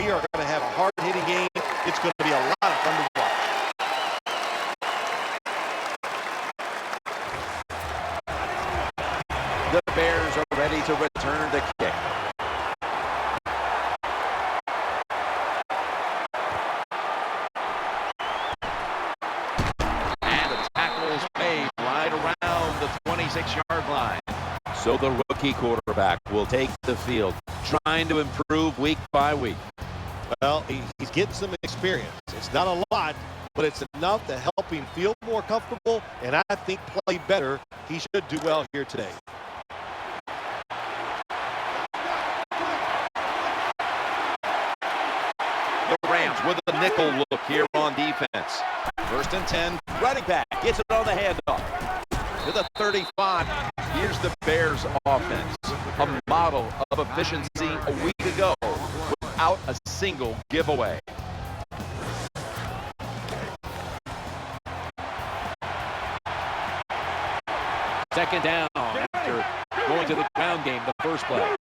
We are going to have a hard-hitting game. It's going to be a lot of fun to watch. The Bears are ready to return the kick. And the tackle is made right around the 26-yard line. So the rookie quarterback will take the field, trying to improve week by week. Well, he's getting some experience. It's not a lot, but it's enough to help him feel more comfortable and I think play better. He should do well here today. The Rams with a nickel look here on defense. 1st and 10, running back gets it on the handoff to the 35. Here's the Bears offense, a model of efficiency a week ago without a single giveaway. Second down after going to the ground game the first play.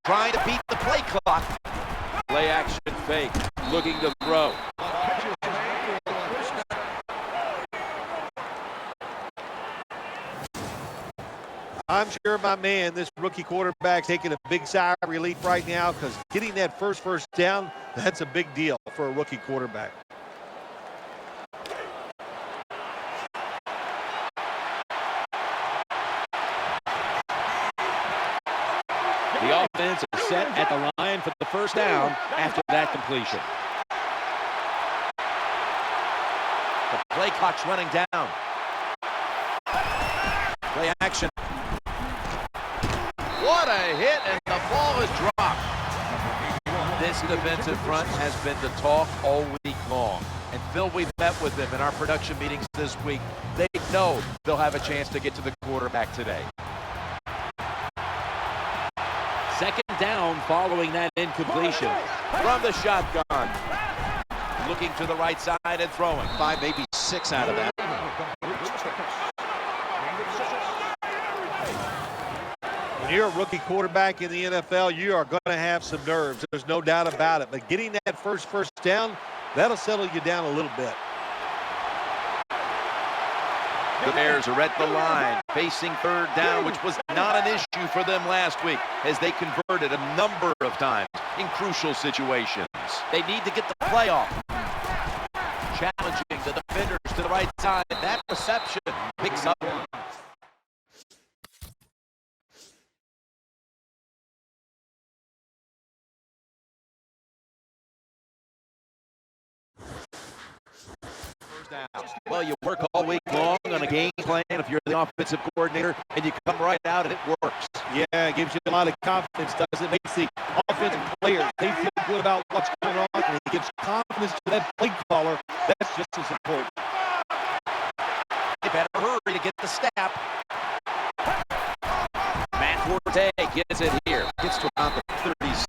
Trying to beat the play clock. Play action fake, looking to throw. I'm sure my man, this rookie quarterback, taking a big sigh of relief right now because getting that first down, that's a big deal for a rookie quarterback. The offense is set at the line for the first down after that completion. The play clock's running down. Play action. What a hit, and the ball is dropped. This defensive front has been the talk all week long. And Phil, we've met with them in our production meetings this week. They know they'll have a chance to get to the quarterback today. Second down following that incompletion from the shotgun. Looking to the right side and throwing. 5, maybe 6 out of that. When you're a rookie quarterback in the NFL, you are going to have some nerves. There's no doubt about it. But getting that first down, that'll settle you down a little bit. The Bears are at the line, facing 3rd down, which was not an issue for them last week as they converted a number of times in crucial situations. They need to get the playoff. Challenging the defenders to the right side. That reception picks up. Well, you work all week long on a game plan if you're the offensive coordinator, and you come right out and it works. Yeah, it gives you a lot of confidence, does it? Makes the offensive players, they feel good about what's going on, and it gives confidence to that play caller. That's just as important. They better hurry to get the snap. Matt Forte gets it here. Gets to around the 36.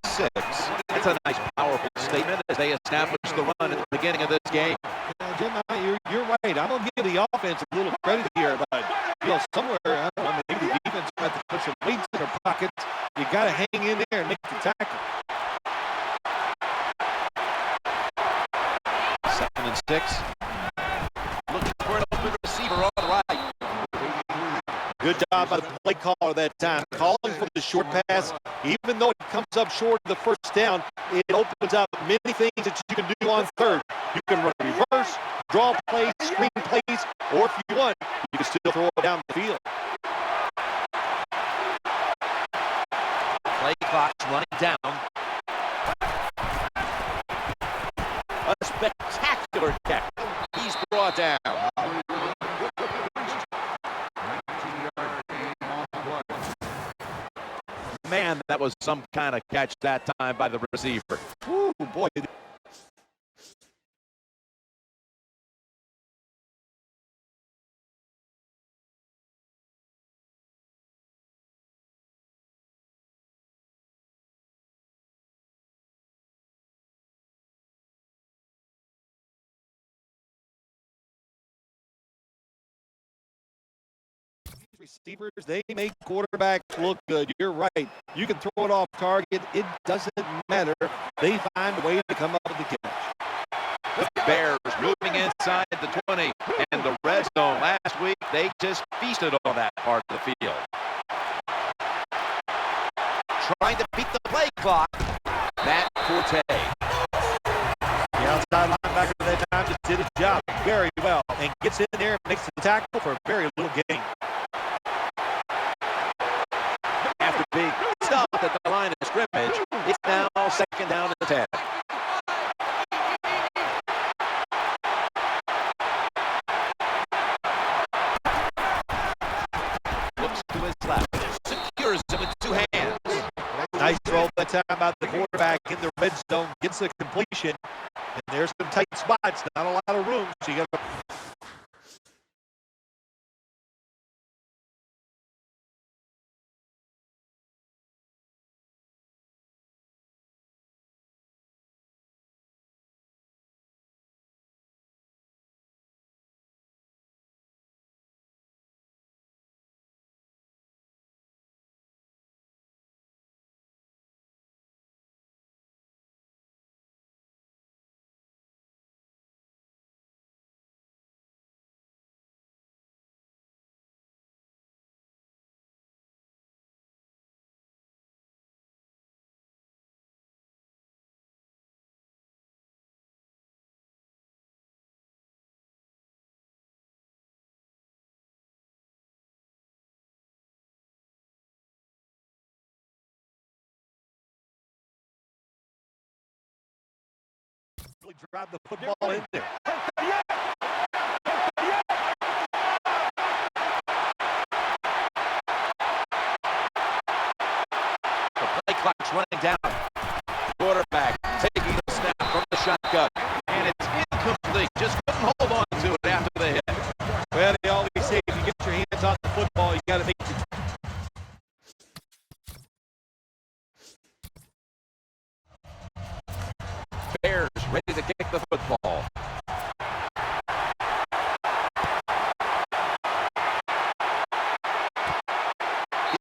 That's a nice, powerful statement as they establish the run at the beginning of this game. Jim, you're right. I'm going to give the offense a little credit here, but somewhere, I don't know, maybe the defense has to put some weights in their pockets. You got to hang in there and make the tackle. 2nd and 6. Looking for an open receiver on the right. Good job by the play caller that time. Calling for the short pass. Even though it comes up short of the first down, it opens up many things that you can do on 3rd. You can run reverse, draw plays, screen plays, or if you want, you can still throw it down the field. Play clock's running down. A spectacular catch. He's brought down. Man, that was some kind of catch that time by the receiver. Ooh, boy. receivers, they make quarterbacks look good. You're right. You can throw it off target. It doesn't matter. They find a way to come up with the catch. The Bears moving inside the 20 and the red zone. Last week, they just feasted on that part of the field. Trying to beat the play clock. Matt Forte. The outside linebacker at that time just did his job very well and gets in there and makes the tackle for a very little gain. After being stopped at the line of scrimmage, it's now second down and 10. Looks to his left. Secures him with two hands. Nice throw that time out the quarterback in the red zone. Gets a completion. And there's some tight spots. Not a lot of room. So you got to... really drive the football in there. The play clock's running down. Quarterback taking the snap from the shotgun. And it's incomplete. Just couldn't hold on to it after the hit. Well, they always say if you get your hands on the football, you got to make it. Bears ready to kick the football.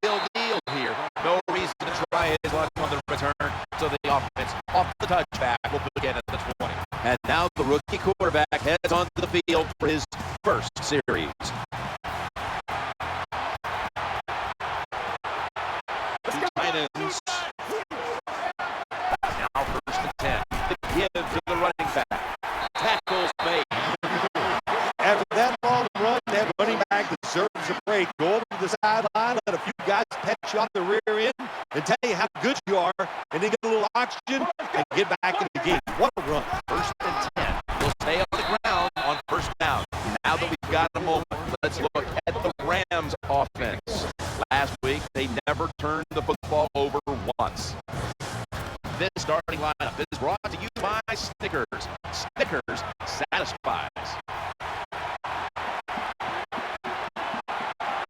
He'll deal here. No reason to try his luck on the return. So the offense off the touchback will begin at the 20. And now the rookie quarterback heads onto the field for his first series. Titans. Now first and 10. The give to the running back. Tackles made. After that long run, that running back deserves a break. Go over to the sideline, let a few guys pat you on the rear end and tell you how good you are, and then get a little oxygen and get back in the game. What a run. First and 10. We'll stay on the ground on first down. Now that we've got a moment, let's look at the Rams offense. Last week, they never turned the football over once. This starting lineup is brought to you by Snickers. Snickers satisfies.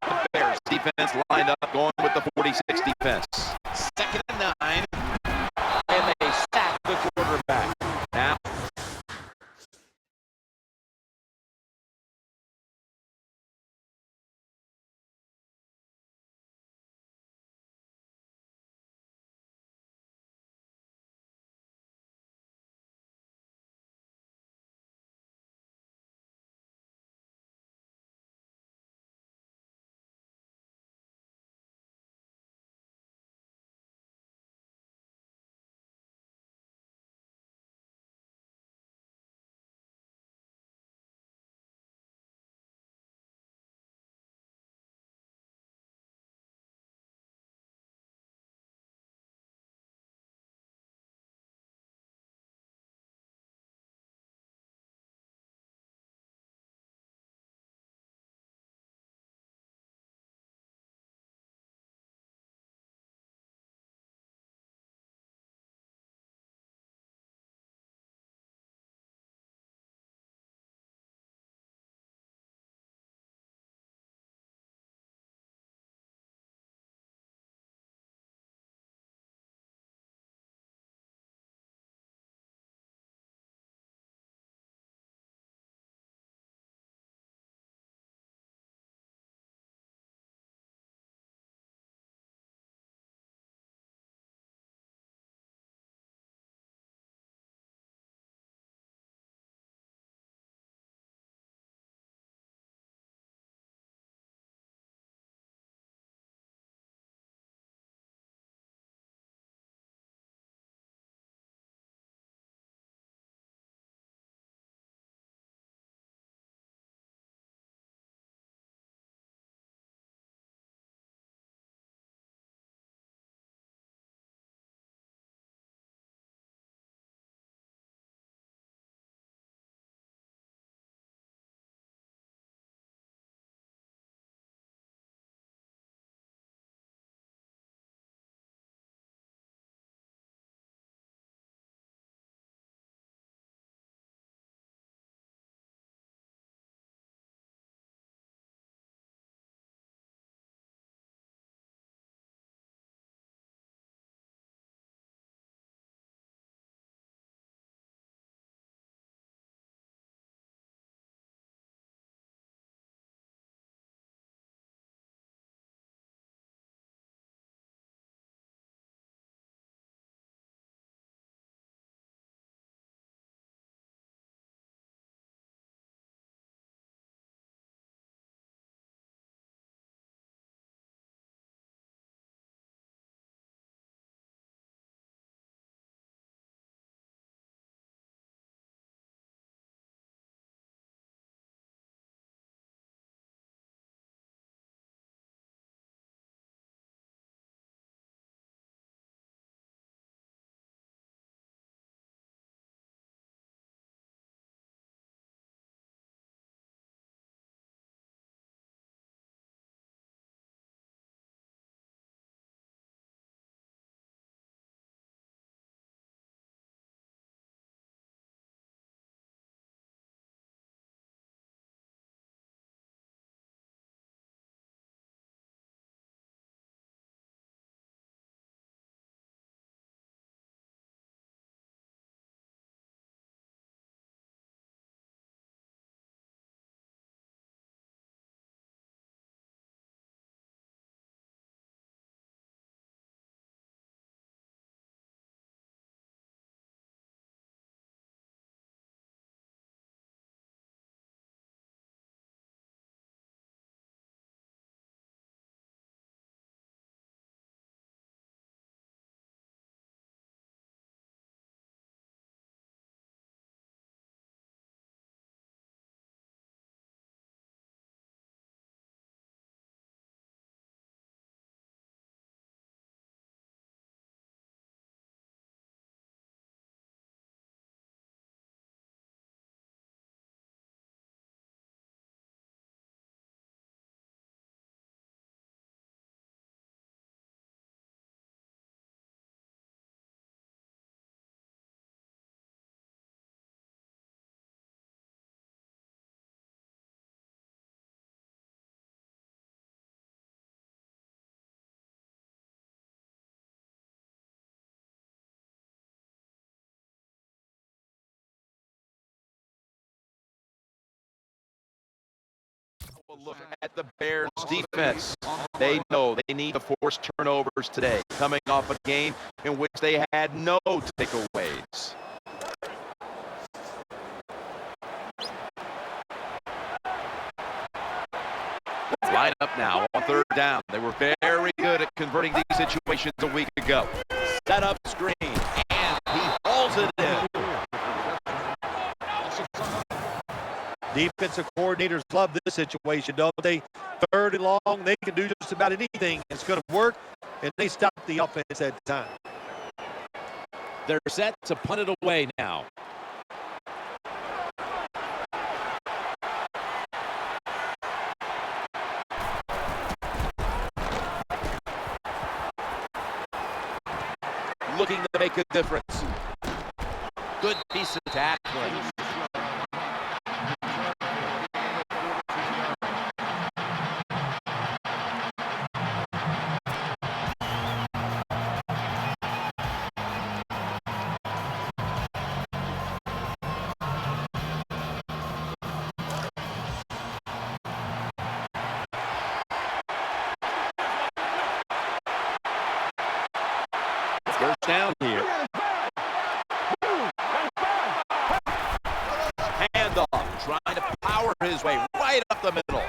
The Bears defense lined up going with the 46 defense. Second and 9. And they sack the quarterback. Now Look at the Bears defense. They know they need to force turnovers today, coming off a game in which they had no takeaways. Line up now on third down. They were very good at converting these situations a week ago. Set up screen, and he hauls it in. Defensive coordinators love this situation, don't they? Third and long, they can do just about anything. It's going to work, and they stop the offense at the time. They're set to punt it away now. Looking to make a difference. Good piece of tackling. First down here. Handoff, trying to power his way right up the middle.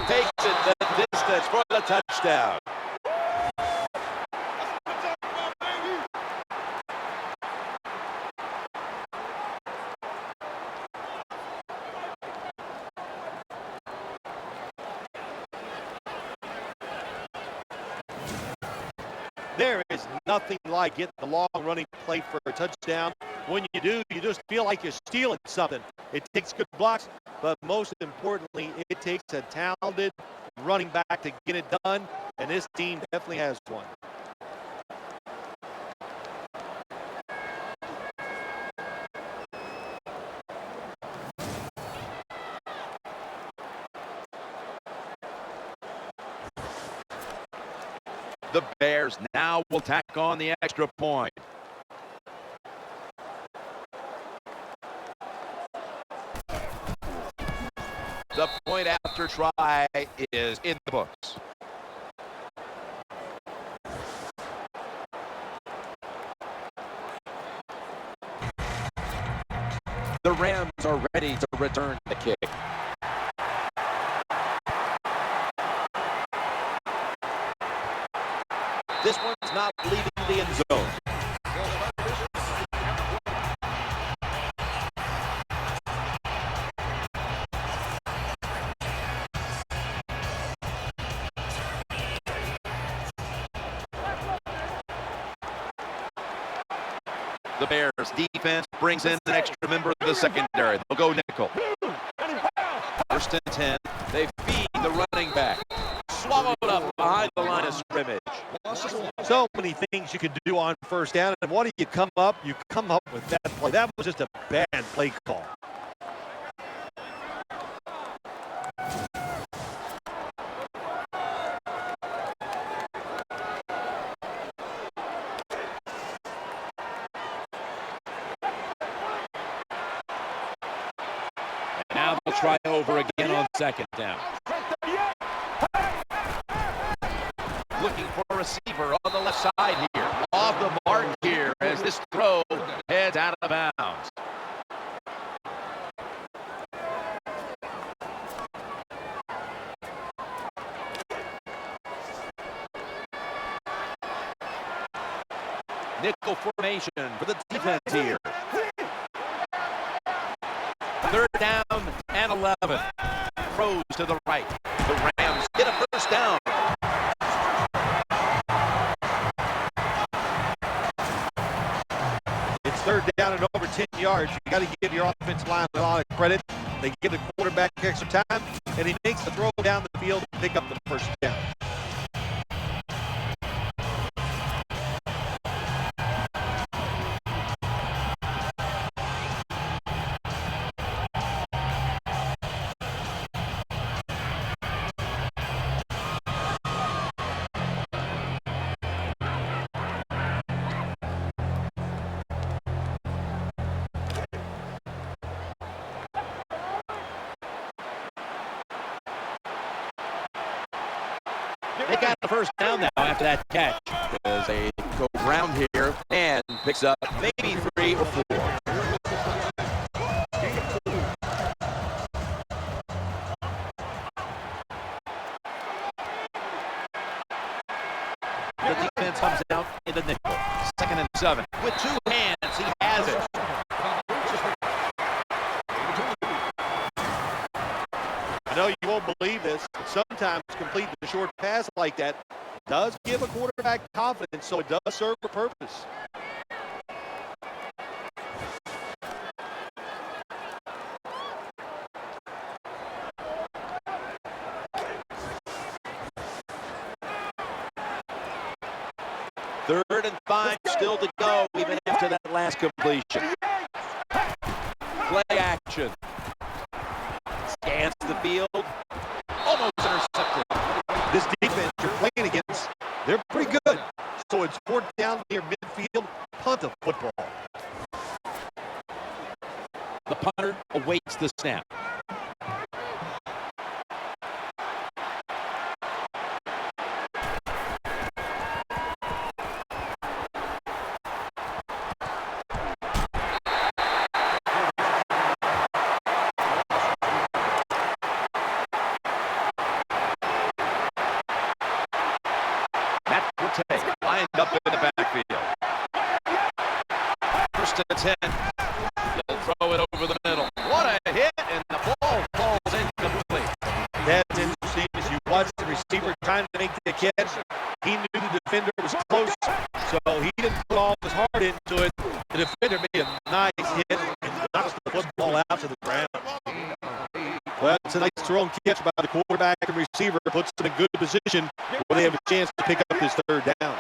Takes it the distance for the touchdown. There is nothing like getting the long running play for a touchdown. When you do, you just feel like you're stealing something. It takes good blocks, but most importantly, it takes a talented running back to get it done, and this team definitely has one. The Bears now will tack on the extra point. The point after try is in the books. The Rams are ready to return the kick. This one's not leaving the end zone. The Bears defense brings in an extra member of the secondary. They'll go nickel. First and 10. They feed the running back. Swallowed up behind the line of scrimmage. So many things you can do on first down, and what do you come up? You come up with that play. That was just a bad play call. Now they'll try over again on second down. Looking for a receiver on the left side here. Off the mark here as this throw heads out of bounds. Nickel formation for the defense here. Third down and 11. Throws to the right. The Rams get a first down. It's third down and over 10 yards. You got to give your offensive line a lot of credit. They give the quarterback extra time, and he makes the throw down the field to pick up the first down. They got the first down now after that catch. As they go around here and picks up maybe 3 or 4. The defense comes out in the nickel. 2nd and 7. With 2 hands, he has it. I know you won't believe this, but sometimes completing a short pass like that does give a quarterback confidence, so it does serve a purpose. Third and 5 still to go, even after that last completion. Play action. Scans the field. Almost intercepted. This defense you're playing against, they're pretty good. So it's 4th down near midfield, punt the football. The punter awaits the snap. Lined up in the backfield. 1st and 10. They'll throw it over the middle. What a hit, and the ball falls incomplete. That's interesting as you watch the receiver trying to make the catch. He knew the defender was close, so he didn't put all his heart into it. The defender made a nice hit and knocks the football out to the ground. Well, it's a nice throw and catch by the quarterback and receiver. Puts them in good position where they have a chance to pick up this 3rd down.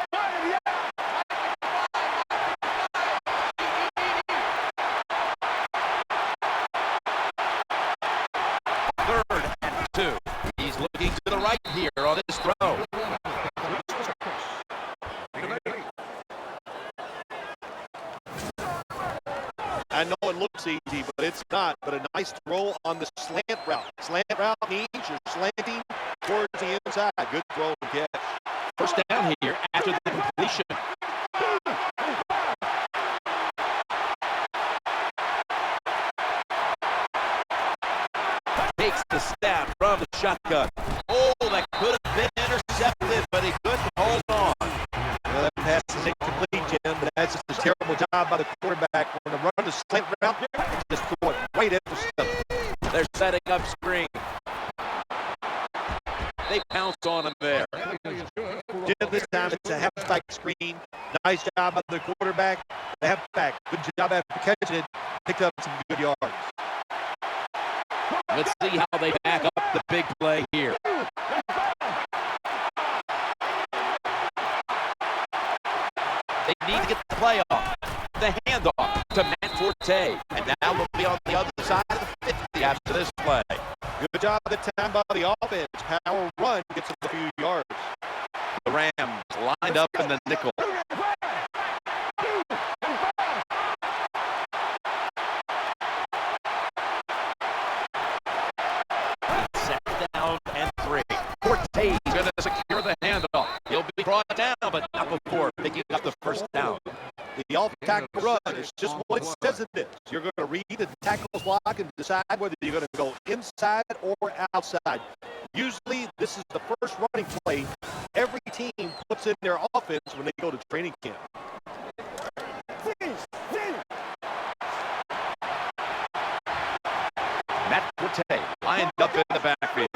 Third and 2. He's looking to the right here on this throw. I know it looks easy, but it's not. But a nice throw on the slant route. Slant route means you're slanting towards the inside. Good throw and catch. 1st down here after the completion. Takes the snap from the shotgun. Oh, that could have been intercepted, but he couldn't hold on. Well, that pass is incomplete, Jim, but that's just a terrible job by the quarterback. When they run the slant route, just throw it right at the stuff. They're setting up screen. They pounce on him there. Jim, this time it's a halfback screen. Nice job by the quarterback. The halfback, good job after catching it. Picked up some good yards. Let's see how they back up the big play here. They need to get the play off. The handoff to Matt Forte. And now they'll be on the other side of the 50 after this play. Good job at the time by the offense. Power run gets them a few yards. The Rams lined up in the nickel. Second down and 3. Forte's going to secure the handoff. He'll be brought down, but not before picking up the 1st down. The off-tackle run is just what it says it is. You're going to read the tackle's block and decide whether you're going to go inside or outside. Usually, this is the first running play every team puts in their offense when they go to training camp. Matt Forte lined up in the backfield.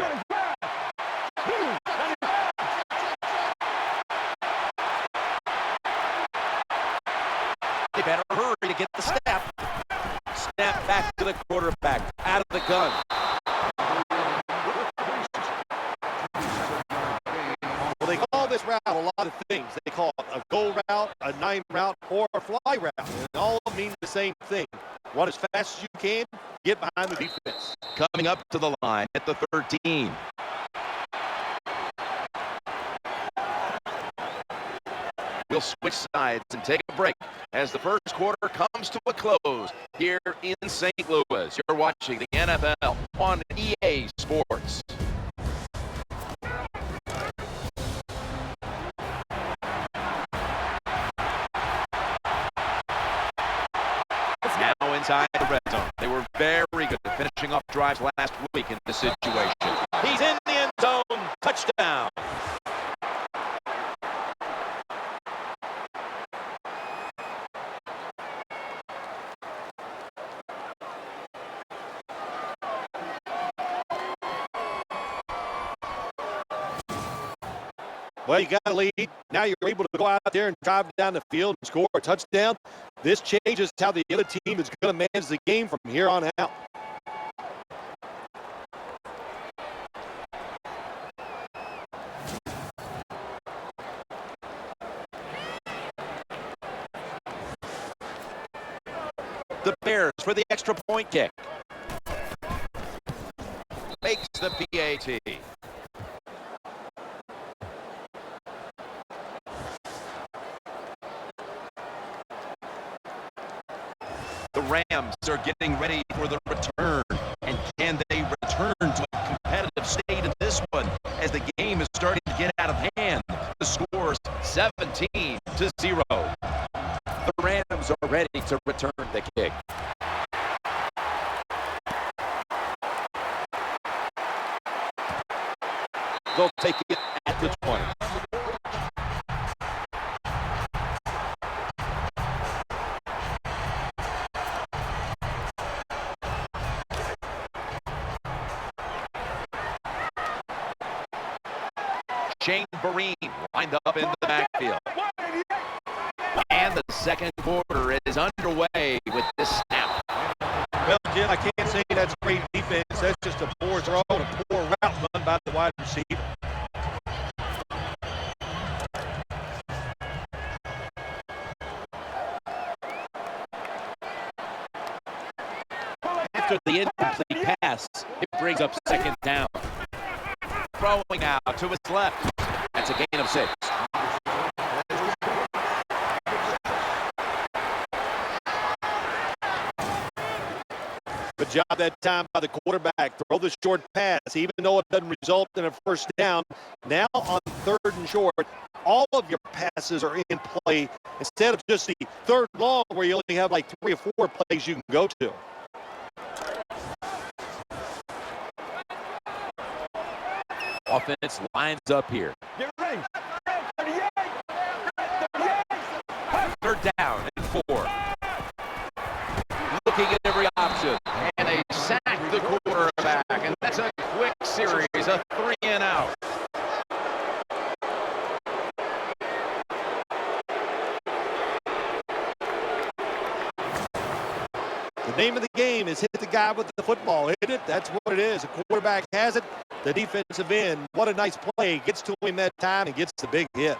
They better hurry to get the snap. Snap back to the quarterback. Out of the gun. Well, they call this route a lot of things. They call it a go route, a 9 route, or a fly route. And all of them mean the same thing. Run as fast as you can, get behind the defense. Coming up to the line at the 13. We'll switch sides and take a break as the first quarter comes to a close here in St. Louis. You're watching the NFL on EA Sports. finishing off drives last week in this situation. He's in the end zone. Touchdown. Well, you got a lead. Now you're able to go out there and drive down the field and score a touchdown. This changes how the other team is going to manage the game from here on out. The Bears for the extra point kick. Makes the PAT. The Rams are getting ready for the return. And can they return to a competitive state in this one as the game is starting to get out of hand? The score's 17-0. The Rams are ready to return the kick. They'll take it at the 20. Shane Vereen lined up in the backfield. And the second quarter is underway with this snap. Well, Jim, I can't say that's great defense. That's just a poor throw and a poor route run by the wide receiver. After the incomplete pass, it brings up second down. Throwing out to his left. That's a gain of 6. Good job that time by the quarterback. Throw the short pass, even though it doesn't result in a first down. Now on 3rd and short, all of your passes are in play instead of just the 3rd long where you only have like 3 or 4 plays you can go to. Offense lines up here. 3rd down and 4. Looking at every option. And they sack the quarterback. And that's a quick series, a 3 and out. The name of the game is hit the guy with the football. Hit it. That's what it is. The quarterback has it. The defensive end, what a nice play. Gets to him that time and gets the big hit.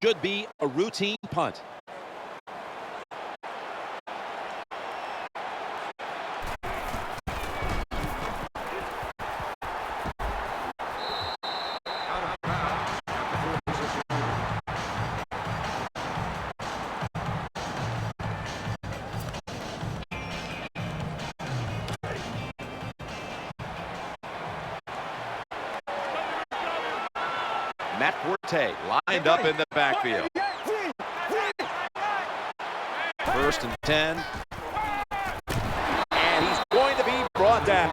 Should be a routine punt. Matt Forte lined up in the backfield. 1st and 10. And he's going to be brought down.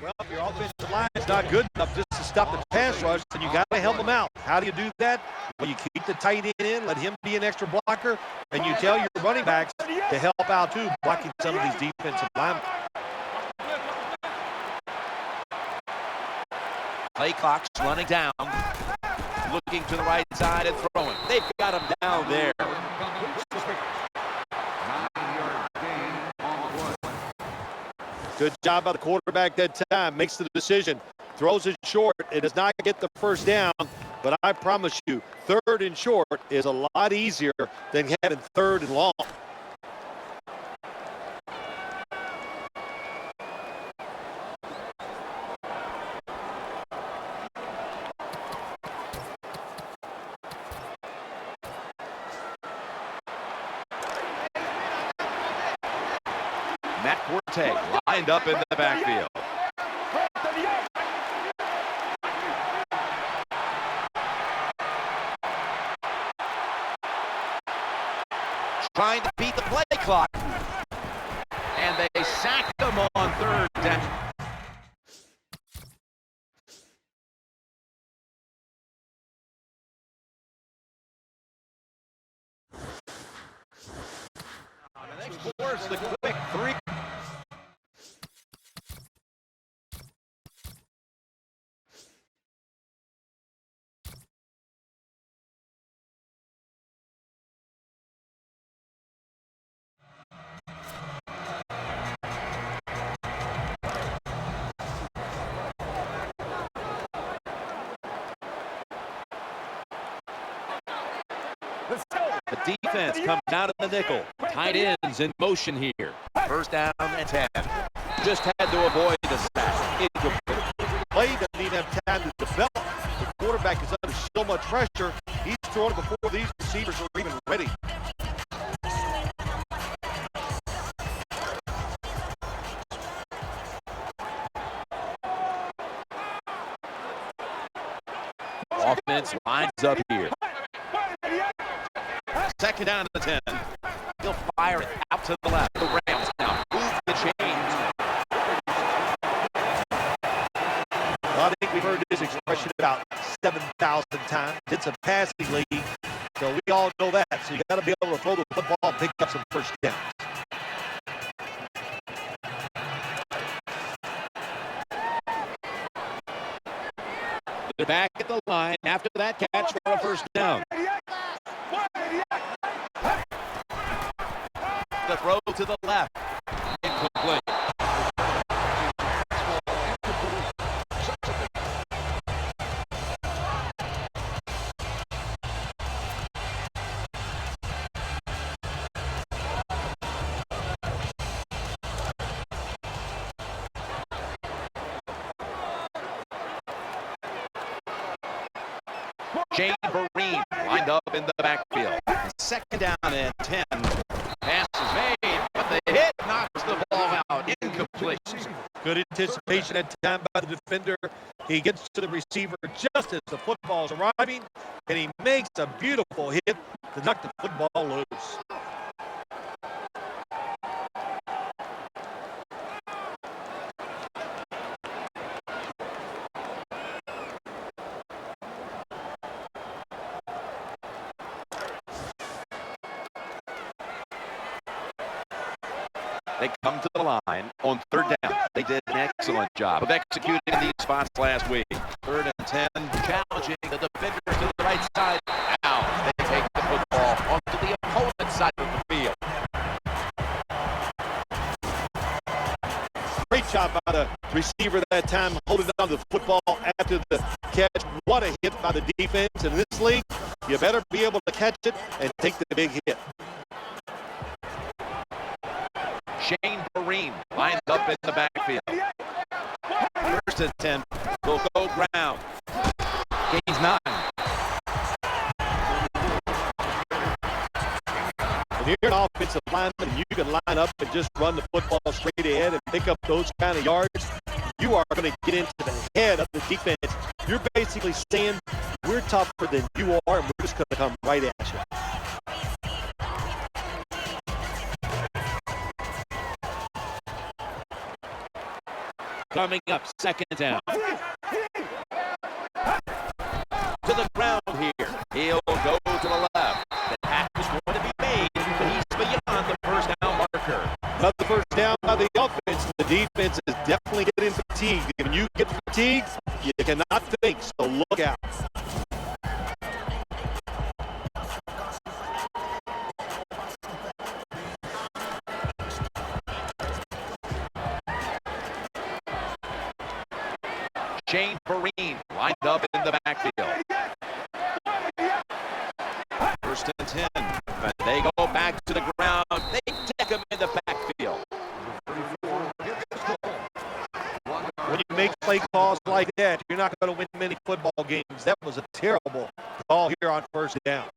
Well, if your offensive line is not good enough just to stop the pass rush, then you got to help them out. How do you do that? Well, you keep the tight end in, let him be an extra blocker, and you tell your running backs to help out too, blocking some of these defensive linemen. Play clock's running down. Looking to the right side and throwing. They've got him down there. Good job by the quarterback that time. Makes the decision. Throws it short. It does not get the first down. But I promise you, 3rd and short is a lot easier than having 3rd and long. Matt Forte lined up in the backfield. Trying to beat the play clock. And they sacked him on third down. The next force the quick three. The defense comes out of the nickel. Tight ends in motion here. First down and 10. Just had to avoid the sack. Incomplete. Play doesn't even have time to develop. The quarterback is under so much pressure. He's throwing before these receivers are even ready. Offense lines up here. Second down to 10. He'll fire it out to the left. The Rams now move the chains. Well, I think we've heard this expression about 7,000 times. It's a passing league, so we all know that. So you got to be able to throw the football and pick up some first downs. They're back at the line after that catch for a first down. The throw to the left. Incomplete. Shane Vereen lined up in the backfield. Second down and 10. Pass is made, but the hit knocks the ball out. Incomplete. Good anticipation at time by the defender. He gets to the receiver just as the football is arriving, and he makes a beautiful hit to knock the football loose. They come to the line on third down. They did an excellent job of executing these spots last week. Third and 10, challenging the defenders to the right side. Now they take the football onto the opponent's side of the field. Great job by the receiver that time, holding on to the football after the catch. What a hit by the defense. In this league, you better be able to catch it and take the big hit. Shane Vereen lined up in the backfield. First and 10. Will go ground. Gains 9. When you're an offensive lineman and you can line up and just run the football straight ahead and pick up those kind of yards, you are going to get into the head of the defense. You're basically saying, we're tougher than you are, and we're just going to come right at you. Coming up, second down. To the ground here. He'll go to the left. The tackle's going to be made, but he's beyond the first down marker. Another first down by the offense. The defense is definitely getting fatigued. When you get fatigued, you cannot think, so look out. Shane Vereen lined up in the backfield. First and 10. But they go back to the ground. They take him in the backfield. When you make play calls like that, you're not going to win many football games. That was a terrible call here on first down.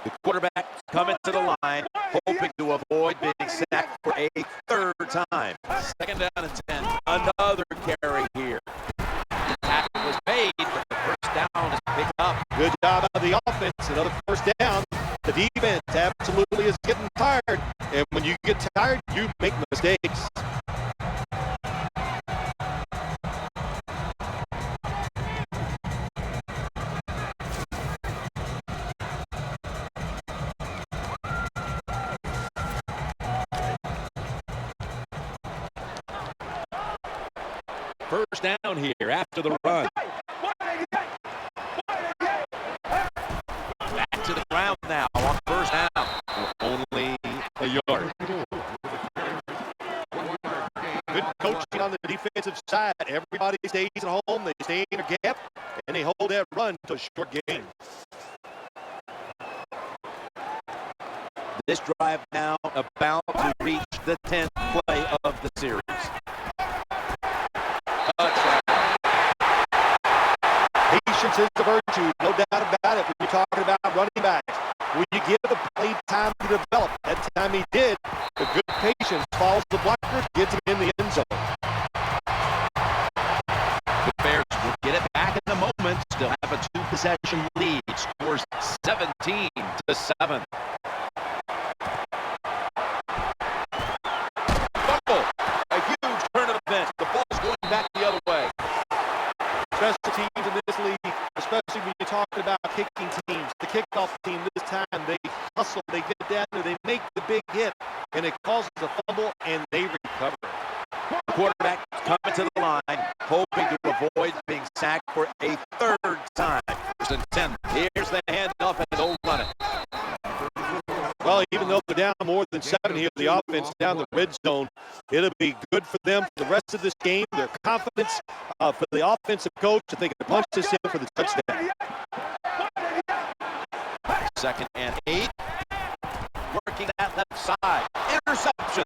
The quarterback coming to the line, hoping to avoid being sacked for a third time. Second down and 10. Another carry here. The tackle was made, but the first down is picked up. Good job by the offense. Another first down. The defense absolutely is getting tired. And when you get tired, you make mistakes. First down here after the run. Back to the ground now on first down. Only a yard. Good coaching on the defensive side. Everybody stays at home. They stay in their gap, and they hold that run to a short gain. This drive now about to reach the 10th play of the series. Patience is the virtue, no doubt about it. When you're talking about running backs, when you give the play time to develop, that time he did. The good patience follows the blocker, gets him in the end zone. The Bears will get it back in a moment. Still have a two-possession lead. Scores 17-7. Fumble. A huge turn of events. The ball's going back the other way. Special teams in this league, especially when you're talking about kicking teams, the kickoff team this time, they hustle, they get down there, they make the big hit, and it causes a fumble, and they recover. The quarterback coming to the line, hoping to avoid being sacked for a third time. First and 10. Here's the handoff, and they'll run it. Well, even though they're down more than 7 here, the offense down the red zone, it'll be good for them for the rest of this game. Their confidence for the offensive coach if they can punch this in for the touchdown. Second and 8. Working that left side. Interception.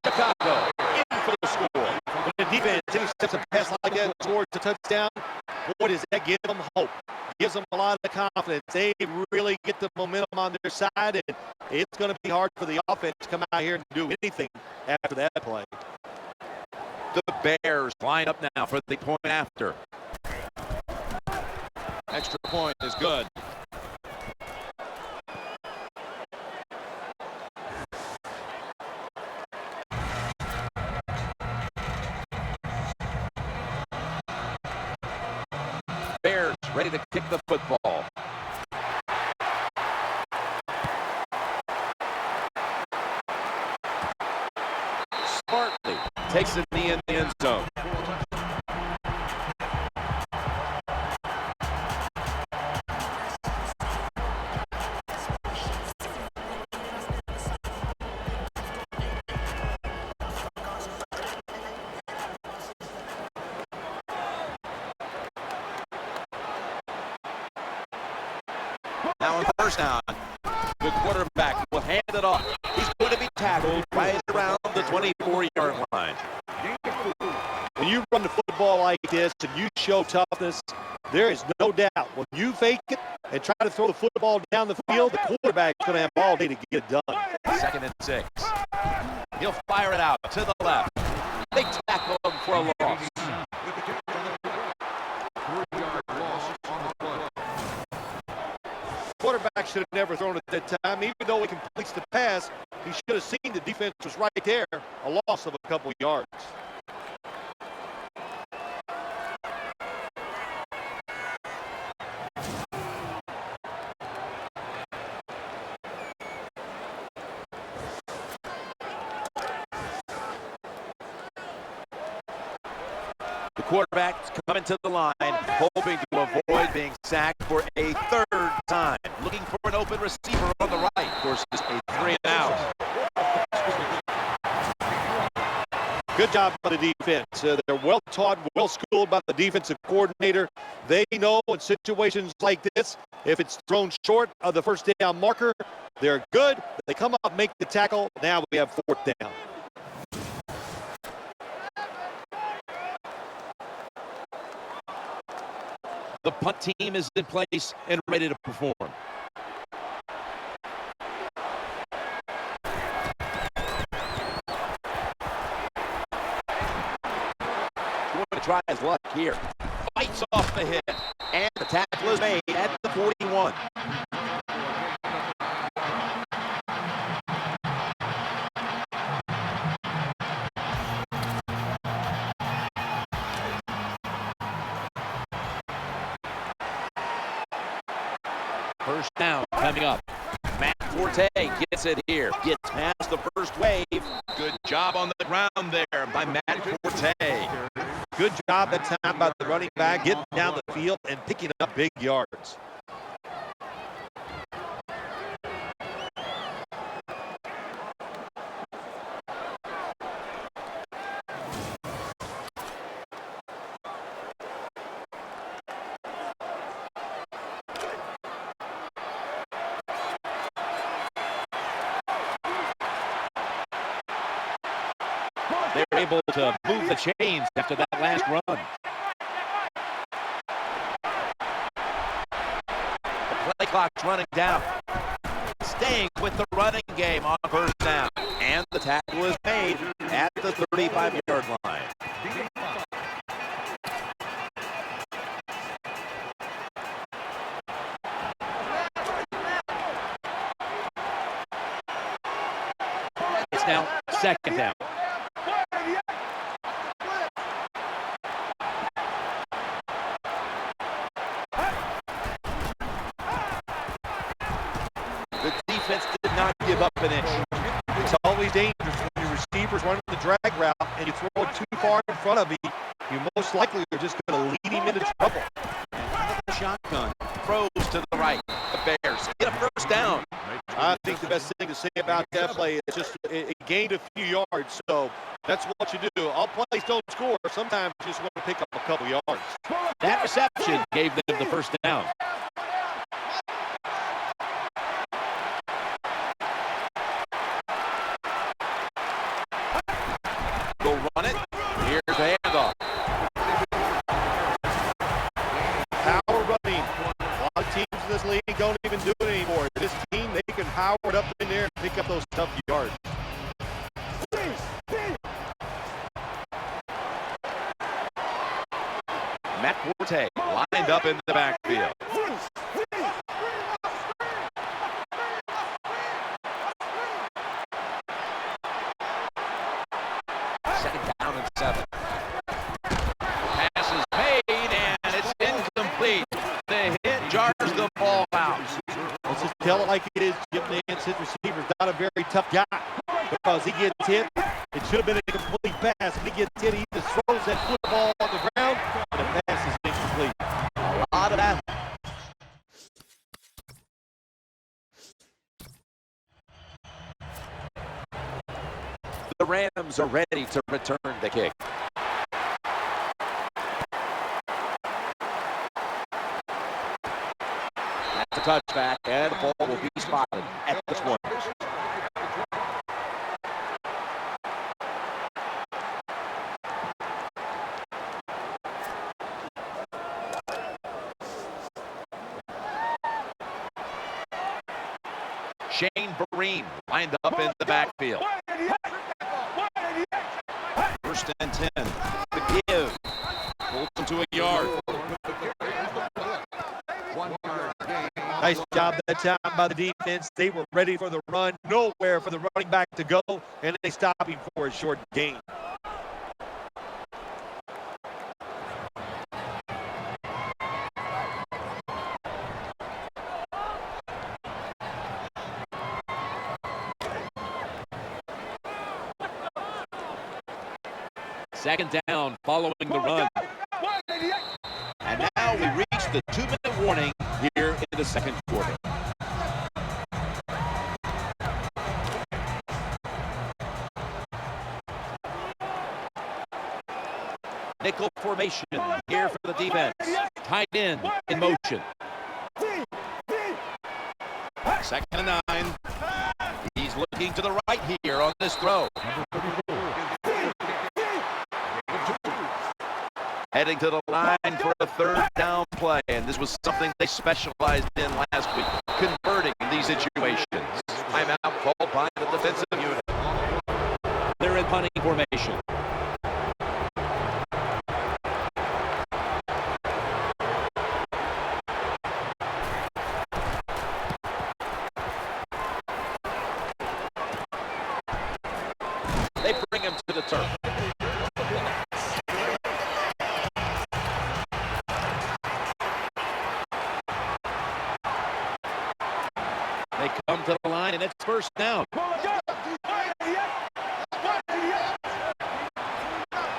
Chicago in for the score. When the defense intercepts a pass like that and scores a touchdown, boy, does that give them hope. Gives them a lot of confidence. They really get the momentum on their side, and it's going to be hard for the offense to come out here and do anything after that play. The Bears line up now for the point after. Extra point is good. Bears ready to kick the football. Smartly takes a knee in the end zone. Now on first down, the quarterback will hand it off. He's going to be tackled right around the 24-yard line. When you run the football like this and you show toughness, there is no doubt when you fake it and try to throw the football down the field, the quarterback's going to have all day to get it done. Second and 6. He'll fire it out to the left. They tackle him for a loss. Quarterback should have never thrown it that time. Even though he completes the pass, he should have seen the defense was right there. A loss of a couple yards. The quarterback's coming to the line, hoping to avoid being sacked for a third time. Looking for an open receiver on the right. Forces a 3-and-out. Good job by the defense. They're well taught, well schooled by the defensive coordinator. They know in situations like this, if it's thrown short of the first down marker, they're good. They come up, make the tackle. Now we have fourth down. The punt team is in place and ready to perform. Going to try his luck here. Fights off the hit. And the tackle is made at the 41. First down coming up. Matt Forte gets it here. Gets past the first wave. Good job on the ground there by Matt Forte. Good job that time by the running back, getting down the field and picking up big yards. They're able to move the chains after that last run. The play clock's running down. Staying with the running game on first down. And the tackle is made at the 35-yard line. It's now second down. The defense did not give up an inch. It's always dangerous when your receivers running the drag route and you throw it too far in front of him. You most likely are just going to lead him into trouble. Shotgun throws to the right. The Bears get a first down. I think the best thing to say about that play is just it gained a few yards, so that's what you do. All plays don't score. Sometimes you just want to pick up a couple yards. That reception gave them the first down. Go run it. Here's the handoff. Power running. A lot of teams in this league don't even do it anymore. This team, they can power it up in there and pick up those tough yards. Matt Forte lined up in the backfield. Second down and 7. Pass is made and it's incomplete. The hit jars the ball out. Let's just tell it like it is. Jim Nance, his receiver's not a very tough guy because he gets hit. It should have been a complete pass. When he gets hit, he just throws that football on the ground, and the pass is incomplete. A lot of that. The Rams are ready to return the kick. That's a touchback, and the ball will be spotted at the 20. Shane Vereen lined up in the backfield. First and 10. The give. Pulls him to a yard. Nice job that time by the defense. They were ready for the run. Nowhere for the running back to go, and they stopped him for a short gain. Second down following the run. And now we reach the 2-minute warning here in the second quarter. Nickel formation here for the defense. Tight end in motion. Second and 9. He's looking to the right here on this throw. Heading to the line for a third down play, and this was something they specialized in last week, converting these situations. Timeout called by the defensive unit. They're in punting formation. They bring him to the turf. They come to the line, and it's first down.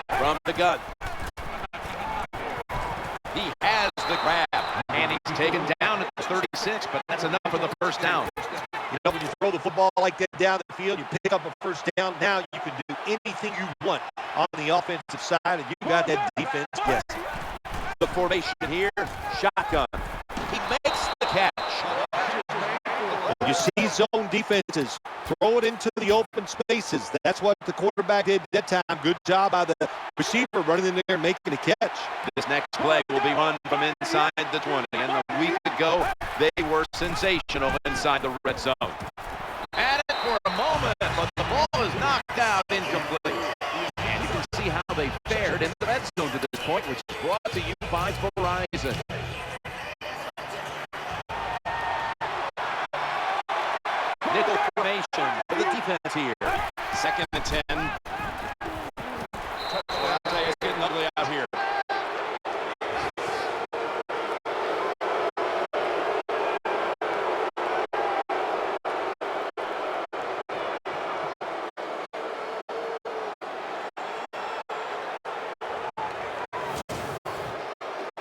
From the gun. He has the grab, and he's taken down at the 36, but that's enough for the first down. You know, when you throw the football like that down the field, you pick up a first down. Now you can do anything you want on the offensive side, and you got that defense. Yes. The formation here, shotgun. He makes the catch. You see zone defenses, throw it into the open spaces. That's what the quarterback did that time. Good job by the receiver running in there and making a catch. This next play will be run from inside the 20, and a week ago, they were sensational inside the red zone. At it for a moment, but the ball is knocked out incomplete. And you can see how they fared in the red zone to this point, which is brought to you by Verizon. Nickel formation for the defense here. 2nd and 10. I'll tell you, it's getting ugly out here.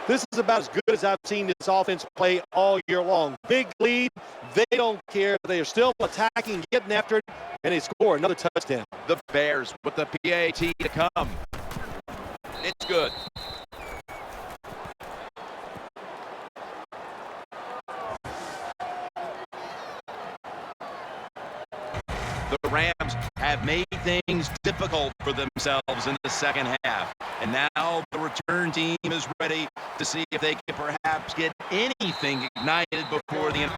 This is about as good as I've seen this offense play all year long. Big lead. They don't care. They are still attacking, getting after it, and they score another touchdown. The Bears with the PAT to come. It's good. The Rams have made things difficult for themselves in the second half. And now the return team is ready to see if they can perhaps get anything ignited before the end.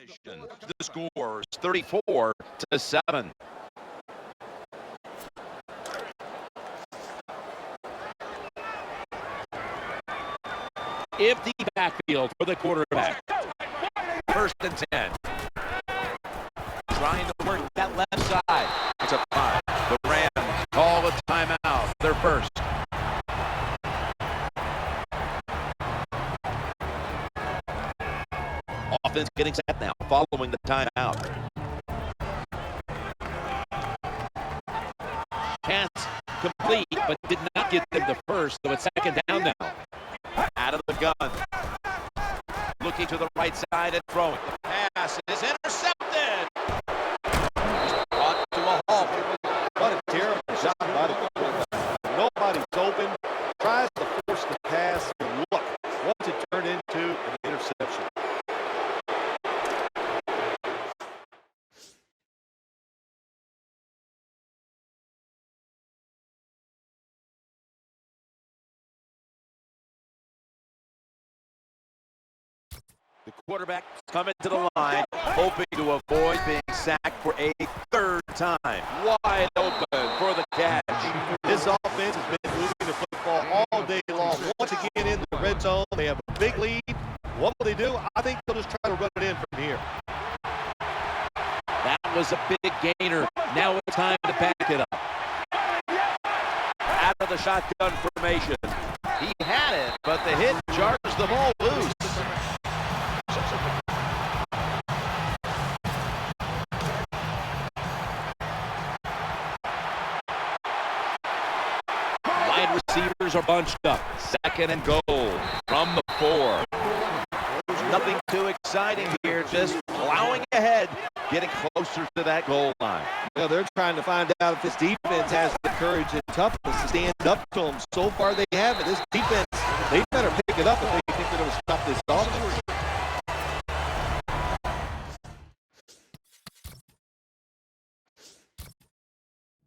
The score is 34-7. Empty backfield for the quarterback. First and 10. Trying to work that left side. It's a 5. The Rams call a timeout. Their first. Offense getting set now, following the timeout. Pass complete, but did not get them the first, so it's second down now. Out of the gun. Looking to the right side and throwing. The pass is intercepted. Brought to a halt. What a terrible shot by the quarterback. Nobody's open. Tries to force the pass. And look, what's it turn into? An interception. The quarterback coming to the line, hoping to avoid being sacked for a third time. Wide open for the catch. This offense has been moving the football all day long. Once again in the red zone, they have a big lead. What will they do? I think they'll just try to run it in from here. That was a big gainer. Now it's time to back it up. Out of the shotgun formation. He had it, but the hit jars the ball loose. Wide receivers are bunched up. Second and goal from the 4. Nothing too exciting here, just plowing ahead, getting closer to that goal line. Yeah, they're trying to find out if this defense has the courage and toughness to stand up to them. So far they haven't. This defense, they better pick it up if they think they're going to stop this offense.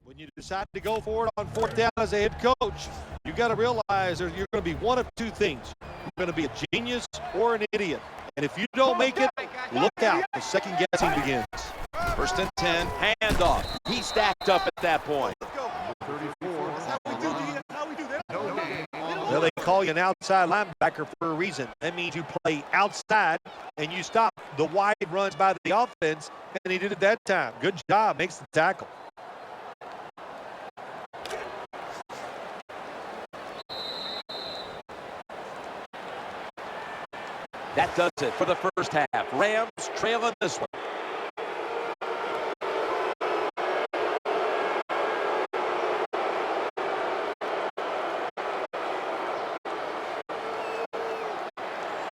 When you decide to go for it on fourth down as a head coach, you got to realize you're going to be one of two things. You're going to be a genius or an idiot. And if you don't make it, look out. The second guessing begins. First and 10, handoff. He stacked up at that point. 34. Well, they call you an outside linebacker for a reason. That means you play outside and you stop the wide runs by the offense, and he did it that time. Good job. Makes the tackle. That does it for the first half. Rams trailing this one.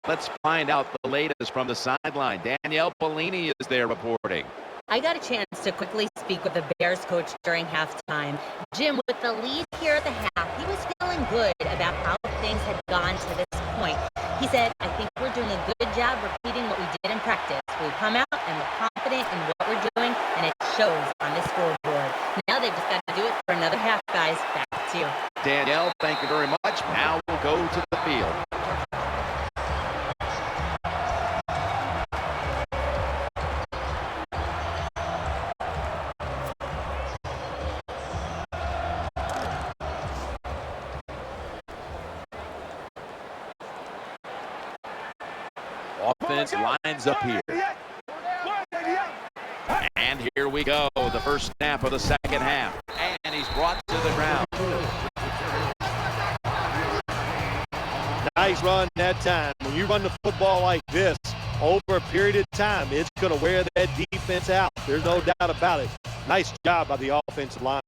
Let's find out the latest from the sideline. Danielle Bellini is there reporting. I got a chance to quickly speak with the Bears coach during halftime. Jim, with the lead here at the half, he was feeling good about how things had gone to this point. He said, I think we're doing a good job repeating what we did in practice. We come out and we're confident in what we're doing, and it shows on the scoreboard. Now they've just got to do it for another half, guys. Back to you. Danielle, thank you very much. Now we'll go to the field. Offense lines up here. And here we go, the first snap of the second half. And he's brought to the ground. Nice run that time. When you run the football like this over a period of time, it's going to wear that defense out. There's no doubt about it. Nice job by the offensive line.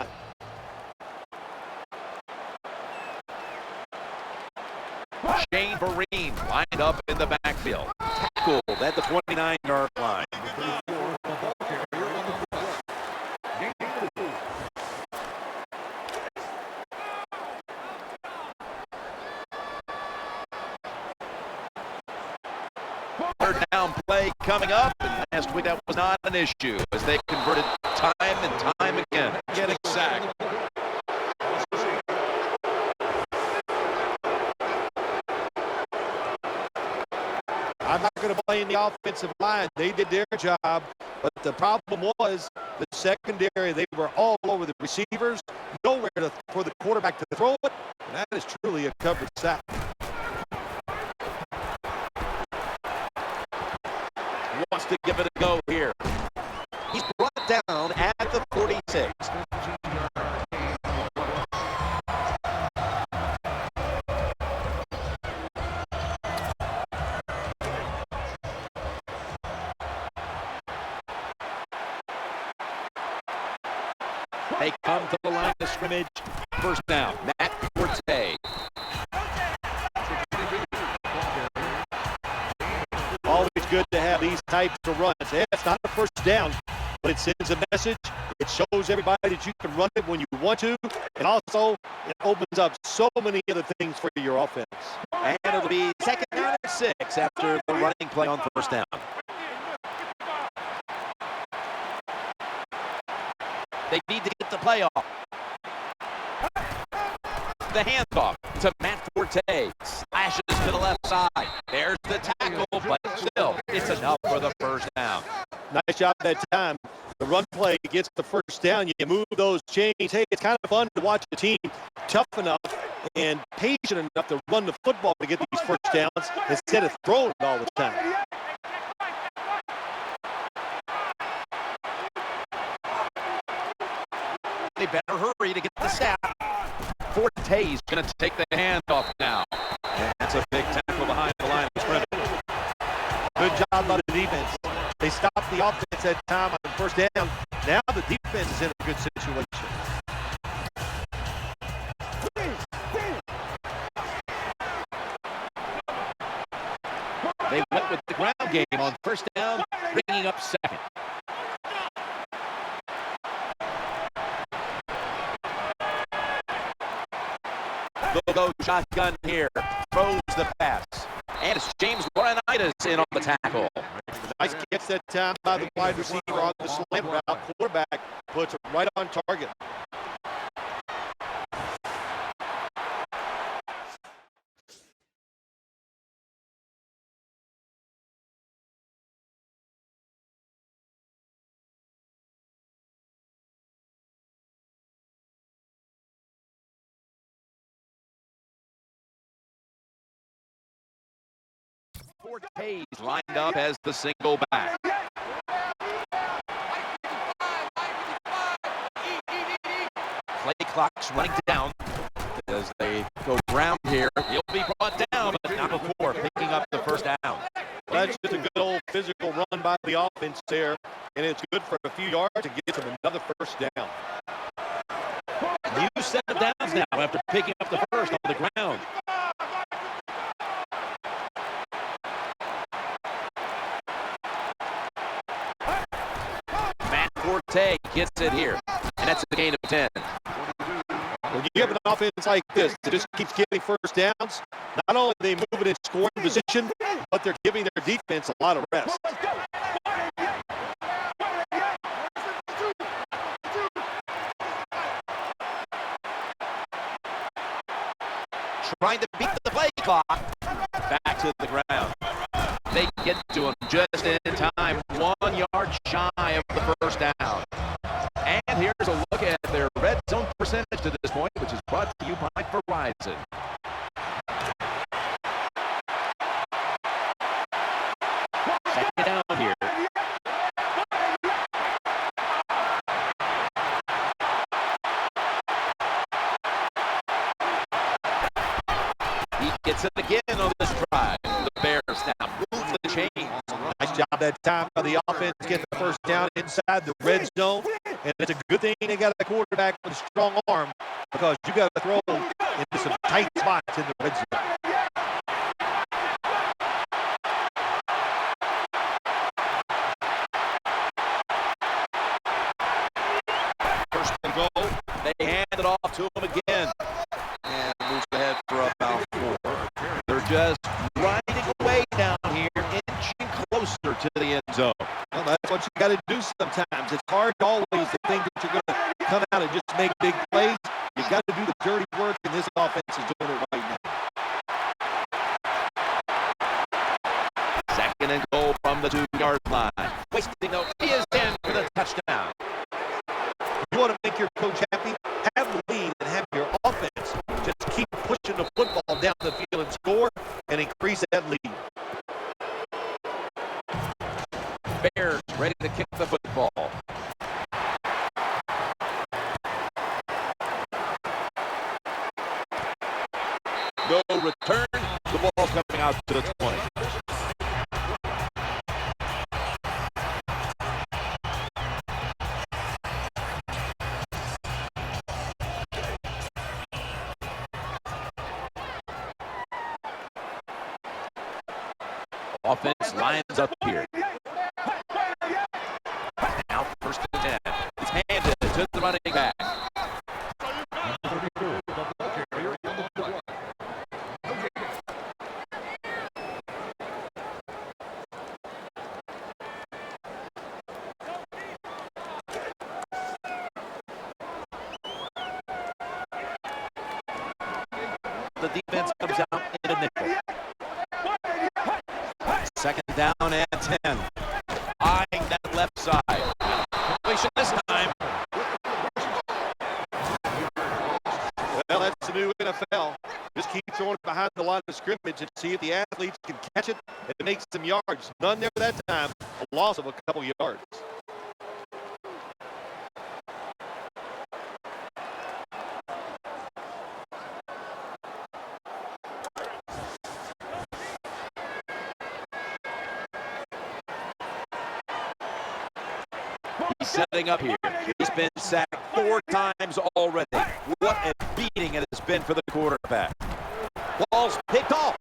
Shane Vereen lined up in the backfield. Tackled at the 29-yard line. Third down play coming up. And last week that was not an issue as they converted time and time again, getting sacked. I'm not going to blame the offensive line. They did their job, but the problem was the secondary. They were all over the receivers, nowhere for the quarterback to throw it, and that is truly a coverage sack. Wants to give it a go here. He's brought down at the 46. They come to the line of scrimmage. First down. Matt Forte. Always good to have these types of runs. Yeah, it's not a first down, but it sends a message. It shows everybody that you can run it when you want to, and also it opens up so many other things for your offense. And it'll be second down and 6 after the running play on first down. They need to get the play off. The handoff to Matt Forte. Slashes to the left side. There's the tackle, but still, it's enough for the first down. Nice job that time. The run play gets the first down. You move those chains. Hey, it's kind of fun to watch the team tough enough and patient enough to run the football to get these first downs instead of throwing it all the time. They better hurry to get the snap. Forte's going to take the handoff now. And that's a big tackle behind the line of scrimmage. Good job by the defense. They stopped the offense at time on first down. Now the defense is in a good situation. They went with the ground game on first down, bringing up second. They'll go shotgun here. Throws the pass. And it's James Laurinaitis in on the tackle. Nice catch that time by the wide receiver on the slant route. Quarterback puts it right on target. Forte's lined up as the single back. Play clock's running down as they go ground here. He'll be brought down, but not before picking up the first down. That's just a good old physical run by the offense there, and it's good for a few yards to get them another first down. New set of downs now after picking up the first on the ground. Matt Forte gets it here, and that's a gain of 10. When you have an offense like this that just keeps getting first downs, not only are they moving in scoring position, but they're giving their defense a lot of rest. Trying to beat the play clock. Back to the ground. They get to him just in time. 1 yard shy of the first down. And here's a look at their red zone percentage to this point, which is brought to you by Verizon. Second down here. He gets it again on this drive. The Bears now move the chains. Nice job that time by the offense, get the first down inside the red zone. And it's a good thing they got a quarterback with a strong arm, because you got to throw into some tight spots in the red zone. First and goal. They hand it off to him again. And moves ahead for about 4. They're just grinding away down here, inching closer to the end zone. Well, that's what you got to do sometimes. It's hard to always to think that you're going to come out and just make big plays. You got to do the dirty work, and this offense is doing it right now. from the 2-yard line. Wasting no, he is in for the touchdown. You want to make your coach happy? Have the lead and have your offense just keep pushing the football down the field and score and increase that lead. Bears ready to kick the football. No return. The ball coming out to the 20. Offense lines up here. Now first and 10. It's handed to the running back. The defense comes out in a nickel. Second down and 10. Eyeing that left side. Completion this time. Well, that's the new NFL. Just keep throwing it behind the line of scrimmage and see if the athletes can catch it and make some yards. None there that time. A loss of a couple yards. Setting up here. He's been sacked 4 times already. What a beating it has been for the quarterback. Ball's picked off.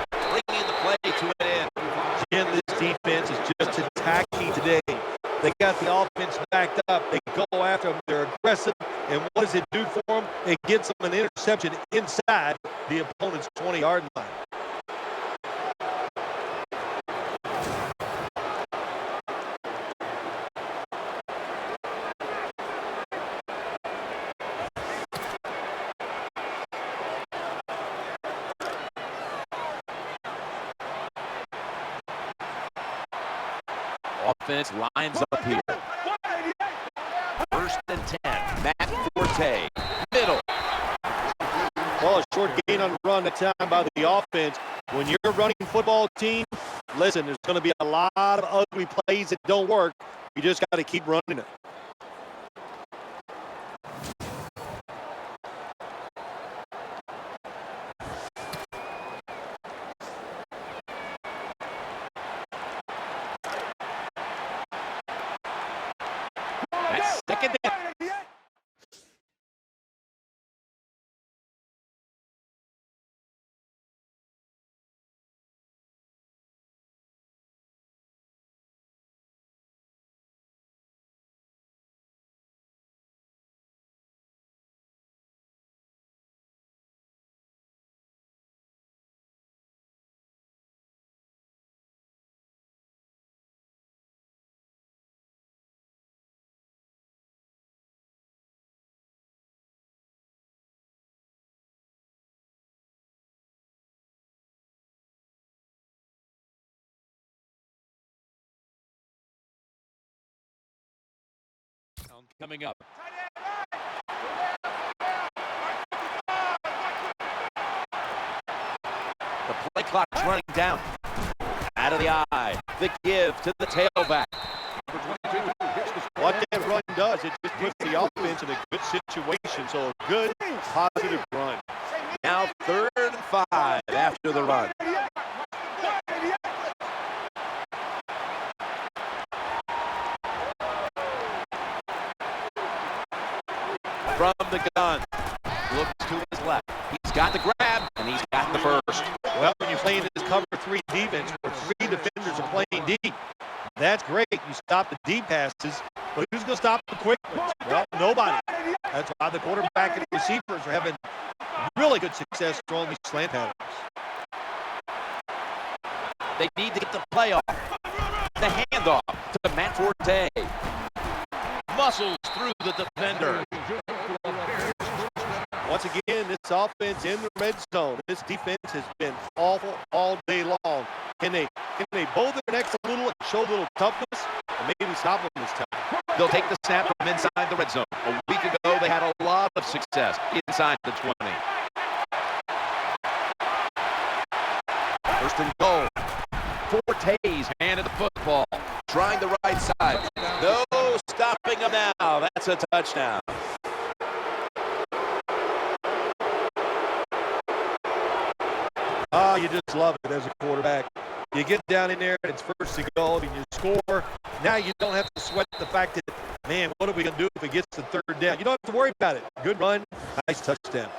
Bringing the play to an end. Jim, this defense is just attacking today. They got the offense backed up. They go after them. They're aggressive. And what does it do for them? It gets them an interception inside the opponent's 20-yard line. Offense lines up here. First and 10. Matt Forte. Middle. Well, a short gain on the run that time by the offense. When you're a running football team, listen, there's going to be a lot of ugly plays that don't work. You just got to keep running it. Second down. Coming up. The play clock's running down. Out of the eye. The give to the tailback. What that run does, it just puts the offense in a good situation. So a good, positive run. Now 3rd and 5 after the run. From the gun, looks to his left. He's got the grab, and he's got the first. Well, when you're playing this cover 3 defense where 3 defenders are playing deep, that's great. You stop the deep passes, but who's going to stop the quick ones? Well, nobody. That's why the quarterback and the receivers are having really good success throwing these slant patterns. They need to get the play off. The handoff to Matt Forte. Muscles through the defender. Once again, this offense in the red zone. This defense has been awful all day long. Can they bow their necks a little and show a little toughness, or maybe stop them this time? They'll take the snap from inside the red zone. A week ago, they had a lot of success inside the 20. First and goal. Forte's handed the football. Trying the right side. No stopping him now. That's a touchdown. Oh, you just love it as a quarterback. You get down in there and it's first and goal and you score. Now you don't have to sweat the fact that, man, what are we going to do if it gets to third down? You don't have to worry about it. Good run, nice touchdown.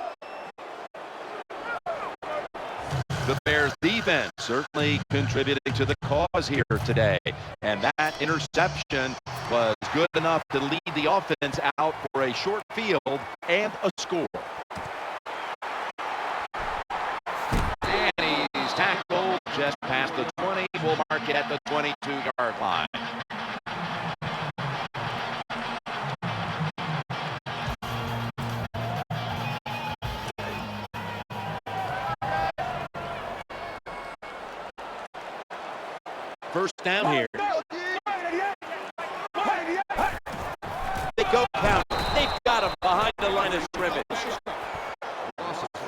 The Bears defense certainly contributing to the cause here today. And that interception was good enough to lead the offense out for a short field and a score. And he's tackled just past the 20. We'll mark it at the 22-yard line. First down here. They go counter. They've got him behind the line of scrimmage.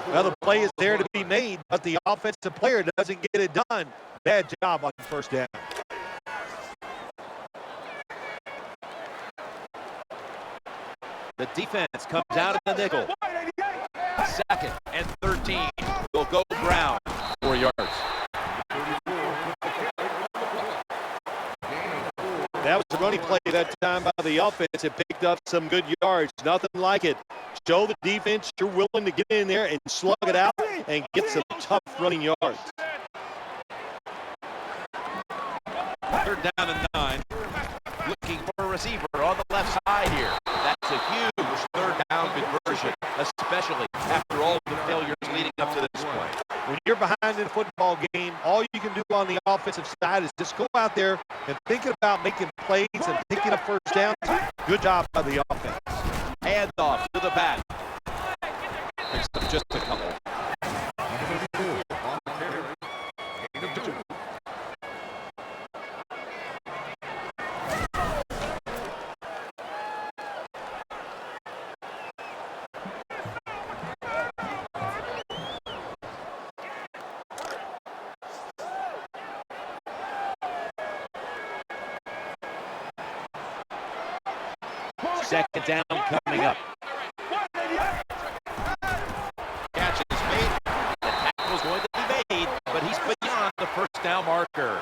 Well, the play is there to be made, but the offensive player doesn't get it done. Bad job on first down. The defense comes out of the nickel. 2nd and 13. They'll go Brown. 4 yards. That was a running play that time by the offense. It picked up some good yards. Nothing like it. Show the defense you're willing to get in there and slug it out and get some tough running yards. 3rd down and 9. Looking for a receiver on the left side here. That's a huge 3rd down conversion, especially after all the failures leading up to this point. When you're behind in a football game, all you can do on the offensive side is just go out there and think about making plays and picking up first downs. Good job by the offense. Hand off to the back. Just a couple. Second down coming up. Catch is made. The tackle is going to be made, but he's beyond the first down marker.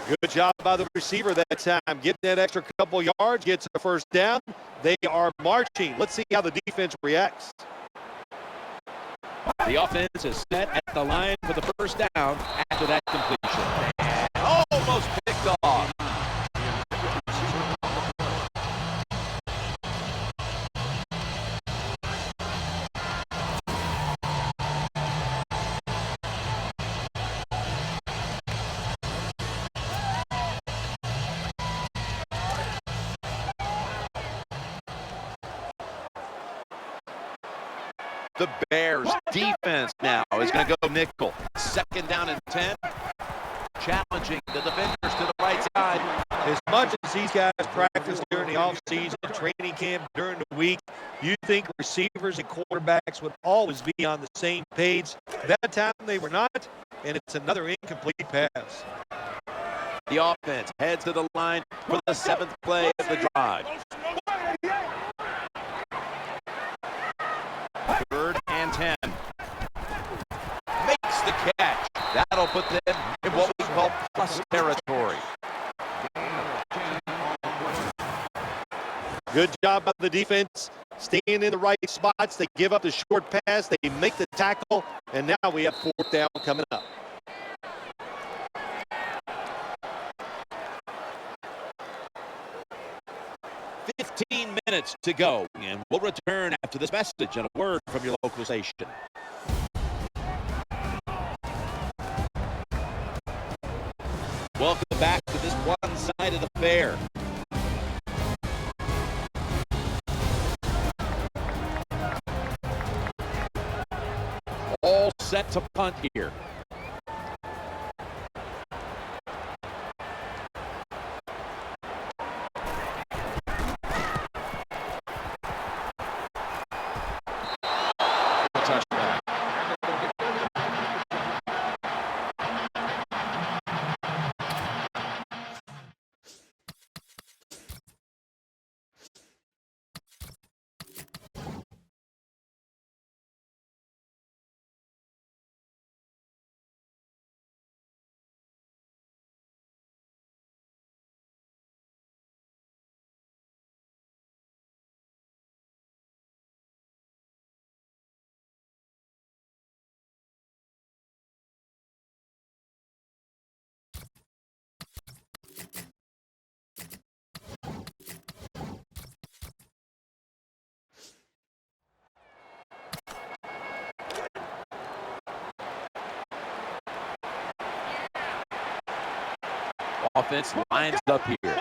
Good job by the receiver that time. Getting that extra couple yards, gets a first down. They are marching. Let's see how the defense reacts. The offense is set at the line for the first down after that completion. Almost picked off. The Bears defense now is going to go nickel. 2nd down and 10. Challenging the defenders to the right side. As much as these guys practice during the offseason, training camp during the week, you think receivers and quarterbacks would always be on the same page. That time they were not, and it's another incomplete pass. The offense heads to the line for the 7th play of the drive. 3rd and 10. Makes the catch. That'll put them in what we call plus territory. Good job by the defense, staying in the right spots. They give up the short pass. They make the tackle, and now we have 4th down coming up. Minutes to go, and we'll return after this message and a word from your local station. Welcome back to this one side of the fair. set to punt here. Touchback. Offense lines up here.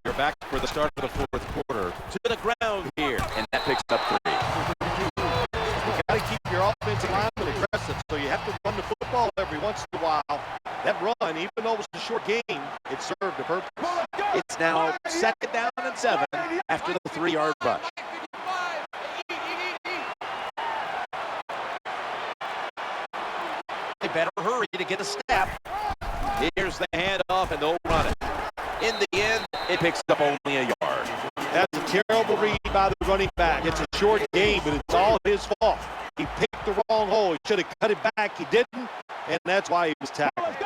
We're back for the start of the fourth quarter. To the ground here, and that picks up 3. You got to keep your offensive lineman aggressive, so you have to run the football every once in a while. That run, even though it was a short game, it served a purpose. It's now 2nd down and 7 after the 3-yard rush. They better hurry to get a snap. Here's the handoff, and they'll run it. In the end, it picks up only a yard. That's a terrible read by the running back. It's a short game, but it's all his fault. He picked the wrong hole. He should have cut it back. He didn't, and that's why he was tackled.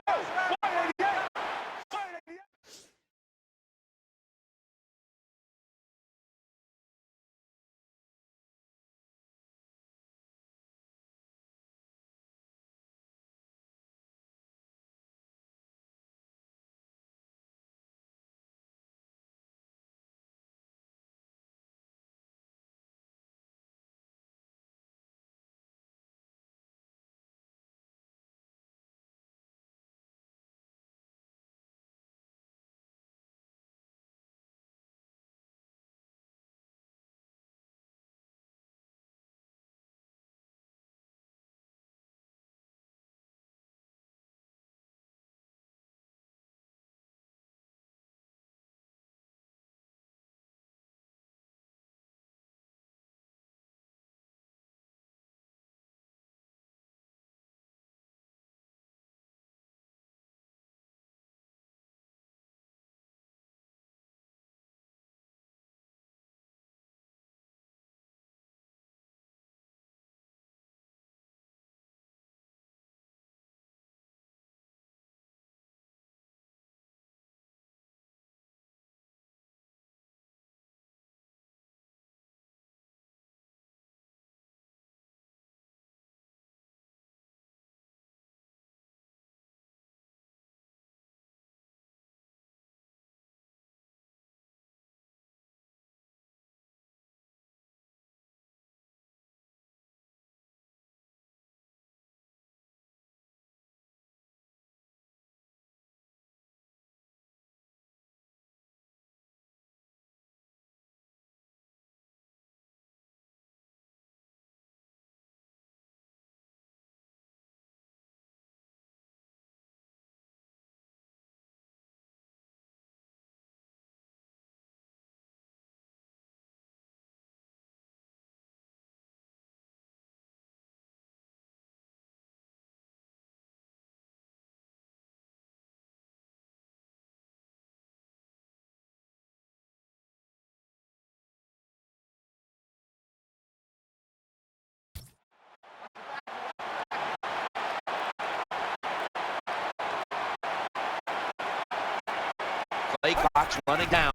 Play clock's running down.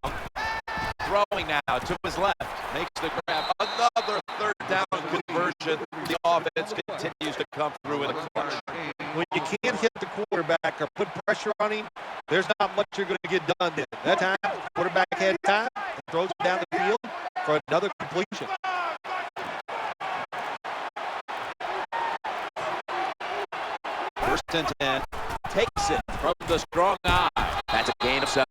Throwing now to his left. Makes the grab. Another 3rd down conversion. The offense continues to come through in a clutch. When you can't hit the quarterback or put pressure on him, there's not much you're going to get done then. That time, quarterback had time and throws it down the field for another completion. First and 10. Takes it from the strong eye. That's a gain of 7.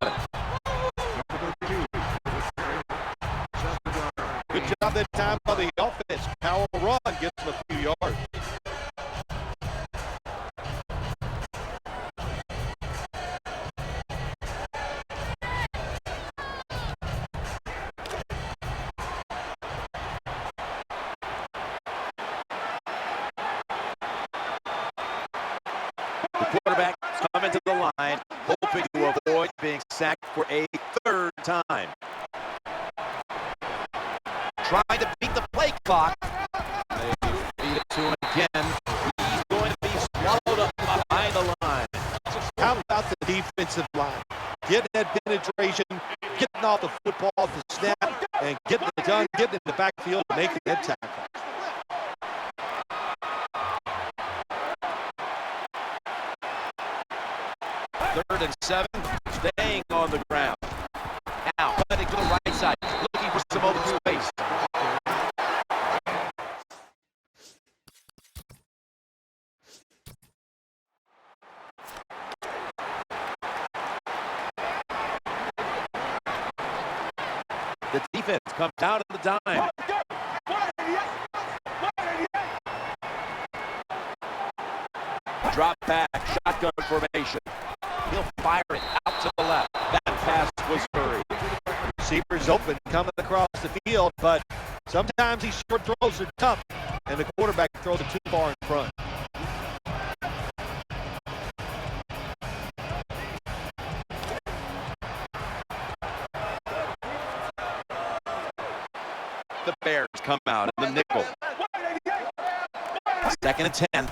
Good job that time by the offense. Power run gets them a few yards. sacked for a third time. Trying to beat the play clock. They feed it to him again. He's going to be swallowed up behind the line. How about the defensive line? Getting that penetration, getting off the football at the snap, and getting it done, getting in the backfield, and making that tackle. Third and 7, staying on the ground. Now, cutting to the right side, looking for some open space. The defense comes out of the dime. Drop back, shotgun formation. He'll fire it out to the left. That pass was hurried. Receivers open, coming across the field, but sometimes these short throws are tough, and the quarterback throws it too far in front. The Bears come out in the nickel. Second and 10.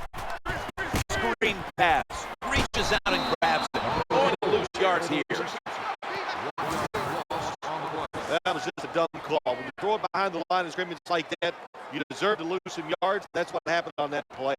Screen pass. Reaches out and grabs it. Going to lose yards here. That was just a dumb call. When you throw it behind the line of scrimmage like that, you deserve to lose some yards. That's what happened on that play.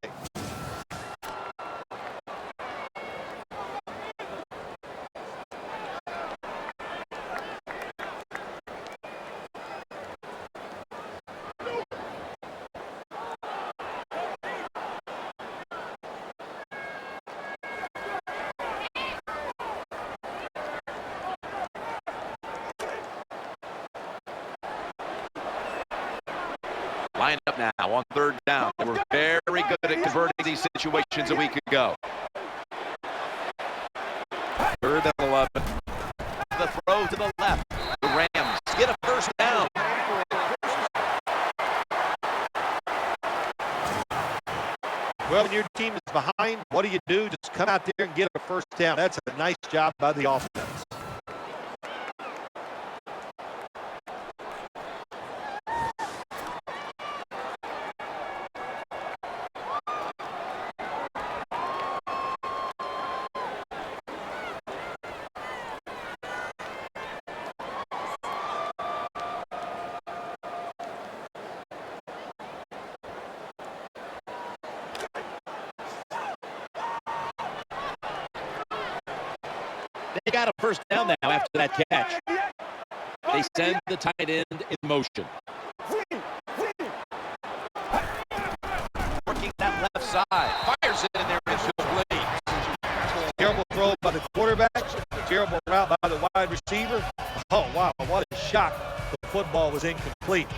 Lined up now on third down. They were very good at converting these situations a week ago. Third and 11. The throw to the left. The Rams get a first down. Well, when your team is behind, what do? Just come out there and get a first down. That's a nice job by the offense. They got a first down now after that catch. They send the tight end in motion. Working that left side. Fires it in there into the lanes. Terrible throw by the quarterback. Terrible route by the wide receiver. Oh, wow, what a shock. The football was incomplete.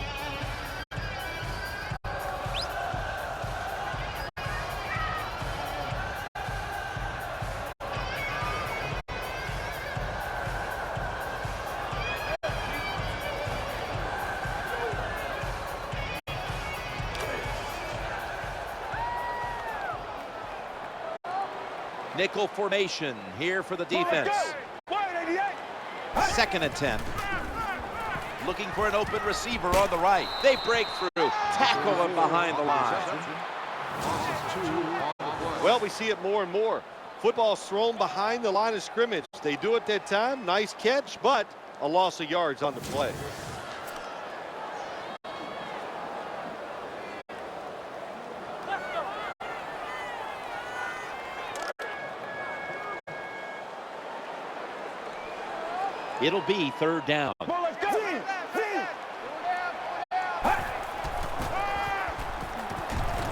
Nickel formation here for the defense. Second and 10. Looking for an open receiver on the right. They break through. Tackle him behind the line. Well, we see it more and more. Football's thrown behind the line of scrimmage. They do it that time. Nice catch, but a loss of yards on the play. It'll be third down.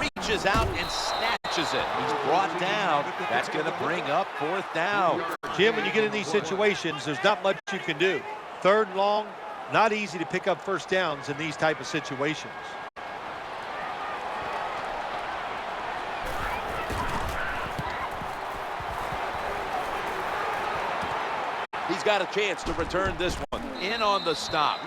Reaches out and snatches it. He's brought down. That's going to bring up fourth down. Jim, when you get in these situations, there's not much you can do. Third and long, not easy to pick up first downs in these type of situations. He's got a chance to return this one. In on the stop.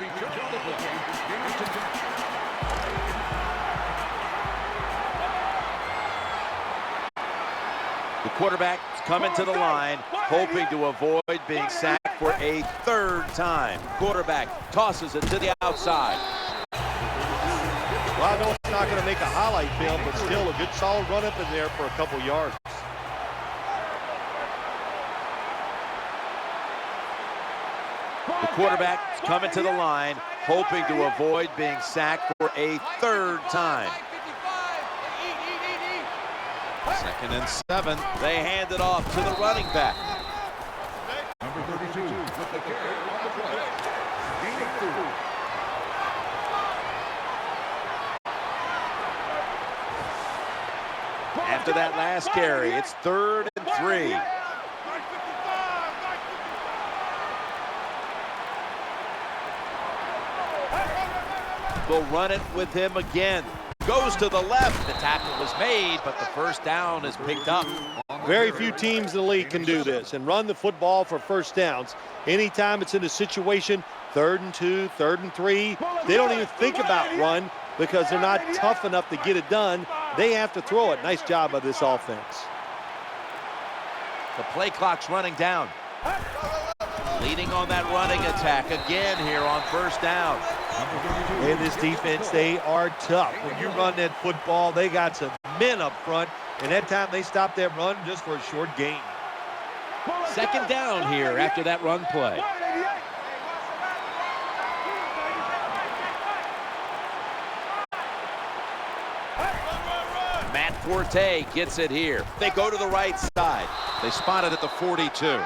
The quarterback coming to the line, hoping to avoid being sacked for a third time. Quarterback tosses it to the outside. Well, I know it's not going to make a highlight film, but still a good solid run up in there for a couple yards. The quarterback is coming to the line, hoping to avoid being sacked for a third time. 2nd and 7. They hand it off to the running back. Number 32 with the carry on the play. Gaining 2. After that last carry, it's 3rd and 3. They'll run it with him again. Goes to the left. The tackle was made, but the first down is picked up. Very few teams in the league can do this and run the football for first downs. Anytime it's in a situation, 3rd and 2, 3rd and 3, they don't even think about run because they're not tough enough to get it done. They have to throw it. Nice job by this offense. The play clock's running down. Leading on that running attack again here on first down. And this defense, they are tough. When you run that football, they got some men up front, and that time they stopped that run just for a short gain. 2nd down here after that run play. Matt Forte gets it here. They go to the right side. They spot it at the 42.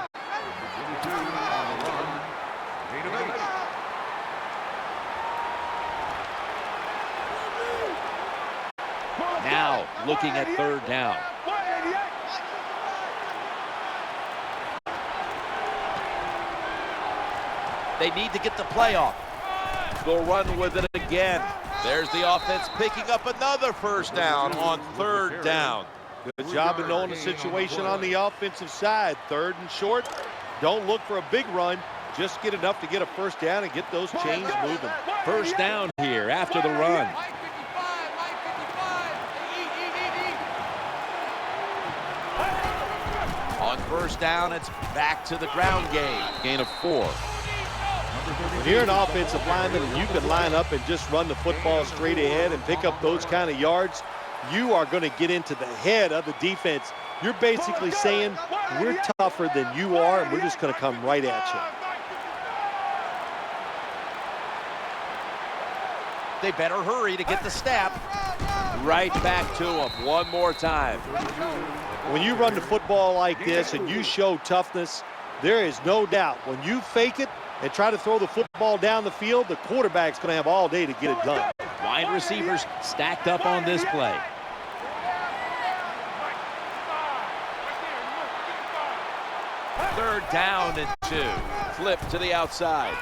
Now looking at 3rd down. They need to get the play off. They'll run with it again. There's the offense picking up another first down on 3rd down. Good job of knowing the situation on the offensive side. 3rd and short. Don't look for a big run. Just get enough to get a first down and get those chains moving. First down here after the run. On first down, it's back to the ground game. Gain of 4. When you're an offensive lineman and you can line up and just run the football straight ahead and pick up those kind of yards, you are going to get into the head of the defense. You're basically saying, we're tougher than you are, and we're just going to come right at you. They better hurry to get the snap. Right back to him one more time. When you run the football like this and you show toughness, there is no doubt when you fake it and try to throw the football down the field, the quarterback's going to have all day to get it done. Wide receivers stacked up on this play. Third down and 2. Flip to the outside.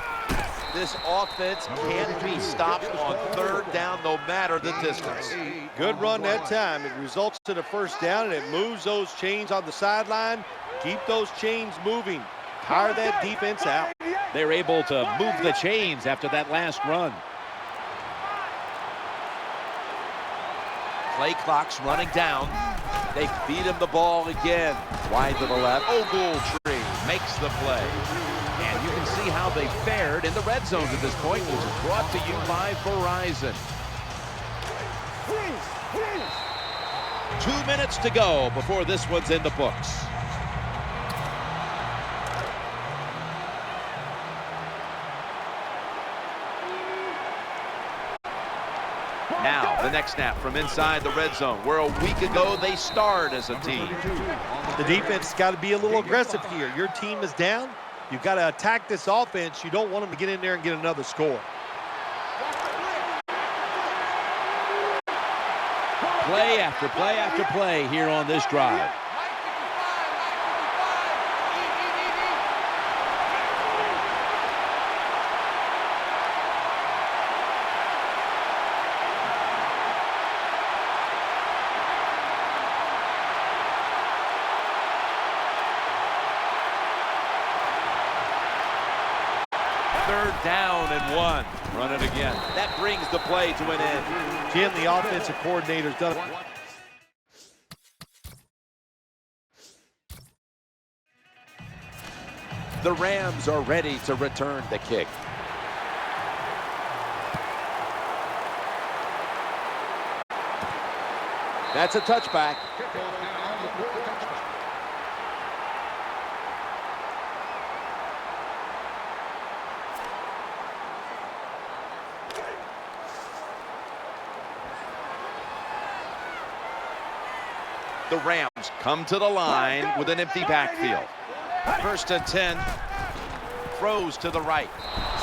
This offense can't be stopped on 3rd down no matter the distance. Good run that time. It results in a first down, and it moves those chains on the sideline. Keep those chains moving. Tire that defense out. They're able to move the chains after that last run. Play clock's running down. They feed him the ball again. Wide to the left. Ogletree makes the play. And you can see how they fared in the red zone at this point, which is brought to you by Verizon. 2 minutes to go before this one's in the books. Now, the next snap from inside the red zone, where a week ago they starred as a team. The defense has got to be a little aggressive here. Your team is down. You've got to attack this offense. You don't want them to get in there and get another score. Play after play after play here on this drive. Third down and 1. Run it again. That brings the play to an end. Jim, the offensive coordinator's done it. The Rams are ready to return the kick. That's a touchback. The Rams come to the line with an empty backfield. First and 10. Throws to the right.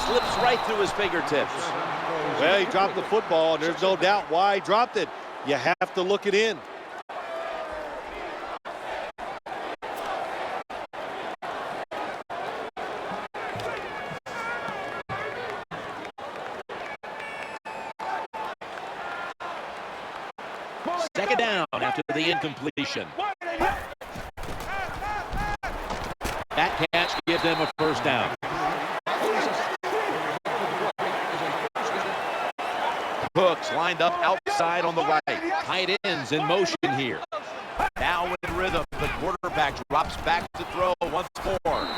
Slips right through his fingertips. Well, he dropped the football, and there's no doubt why he dropped it. You have to look it in. Second down after the incompletion. That catch gives them a first down. Cooks lined up outside on the right. Tight ends in motion here. Now in rhythm, the quarterback drops back to throw once more.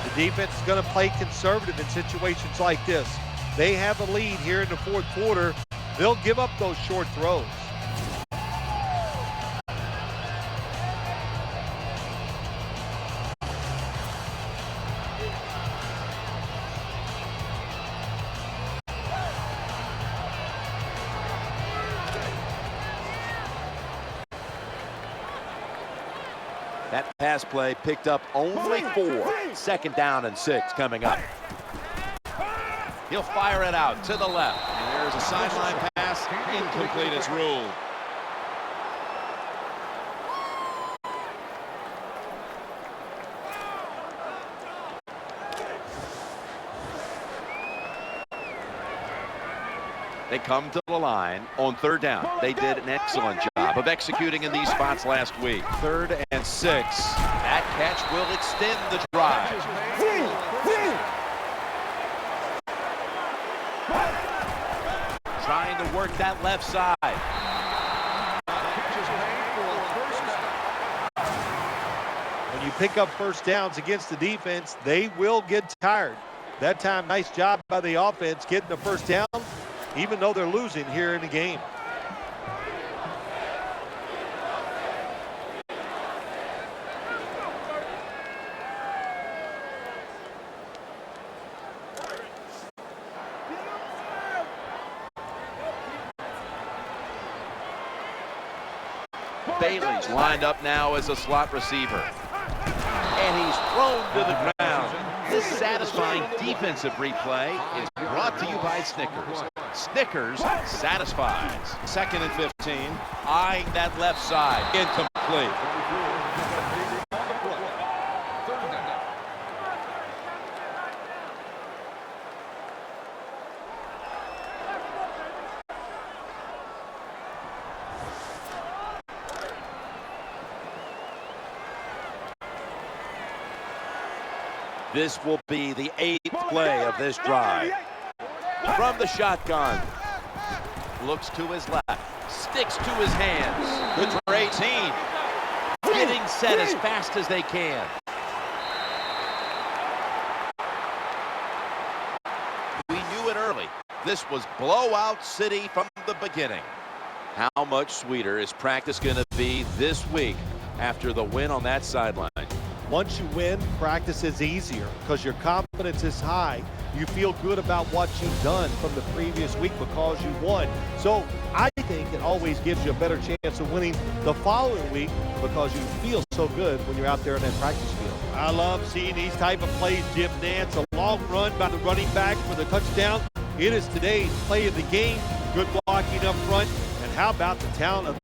The defense is going to play conservative in situations like this. They have a lead here in the fourth quarter. They'll give up those short throws. That pass play picked up only 4. Second down and 6 coming up. He'll fire it out to the left. And there's a sideline pass, incomplete as ruled. They come to the line on third down. They did an excellent job of executing in these spots last week. 3rd and 6. That catch will extend the drive. Trying to work that left side. When you pick up first downs against the defense, they will get tired. That time, nice job by the offense getting the first down, even though they're losing here in the game. Bailey's lined up now as a slot receiver. And he's thrown to the ground. This satisfying defensive replay is brought to you by Snickers. Snickers satisfies. 2nd and 15. Eyeing that left side. Incomplete. This will be the 8th play of this drive. From the shotgun. Looks to his left. Sticks to his hands. Good for 18. Getting set as fast as they can. We knew it early. This was blowout city from the beginning. How much sweeter is practice going to be this week after the win on that sideline? Once you win, practice is easier because your confidence is high. You feel good about what you've done from the previous week because you won. So I think it always gives you a better chance of winning the following week because you feel so good when you're out there in that practice field. I love seeing these type of plays, Jim Nance. A long run by the running back for the touchdown. It is today's play of the game. Good blocking up front. And how about the talent of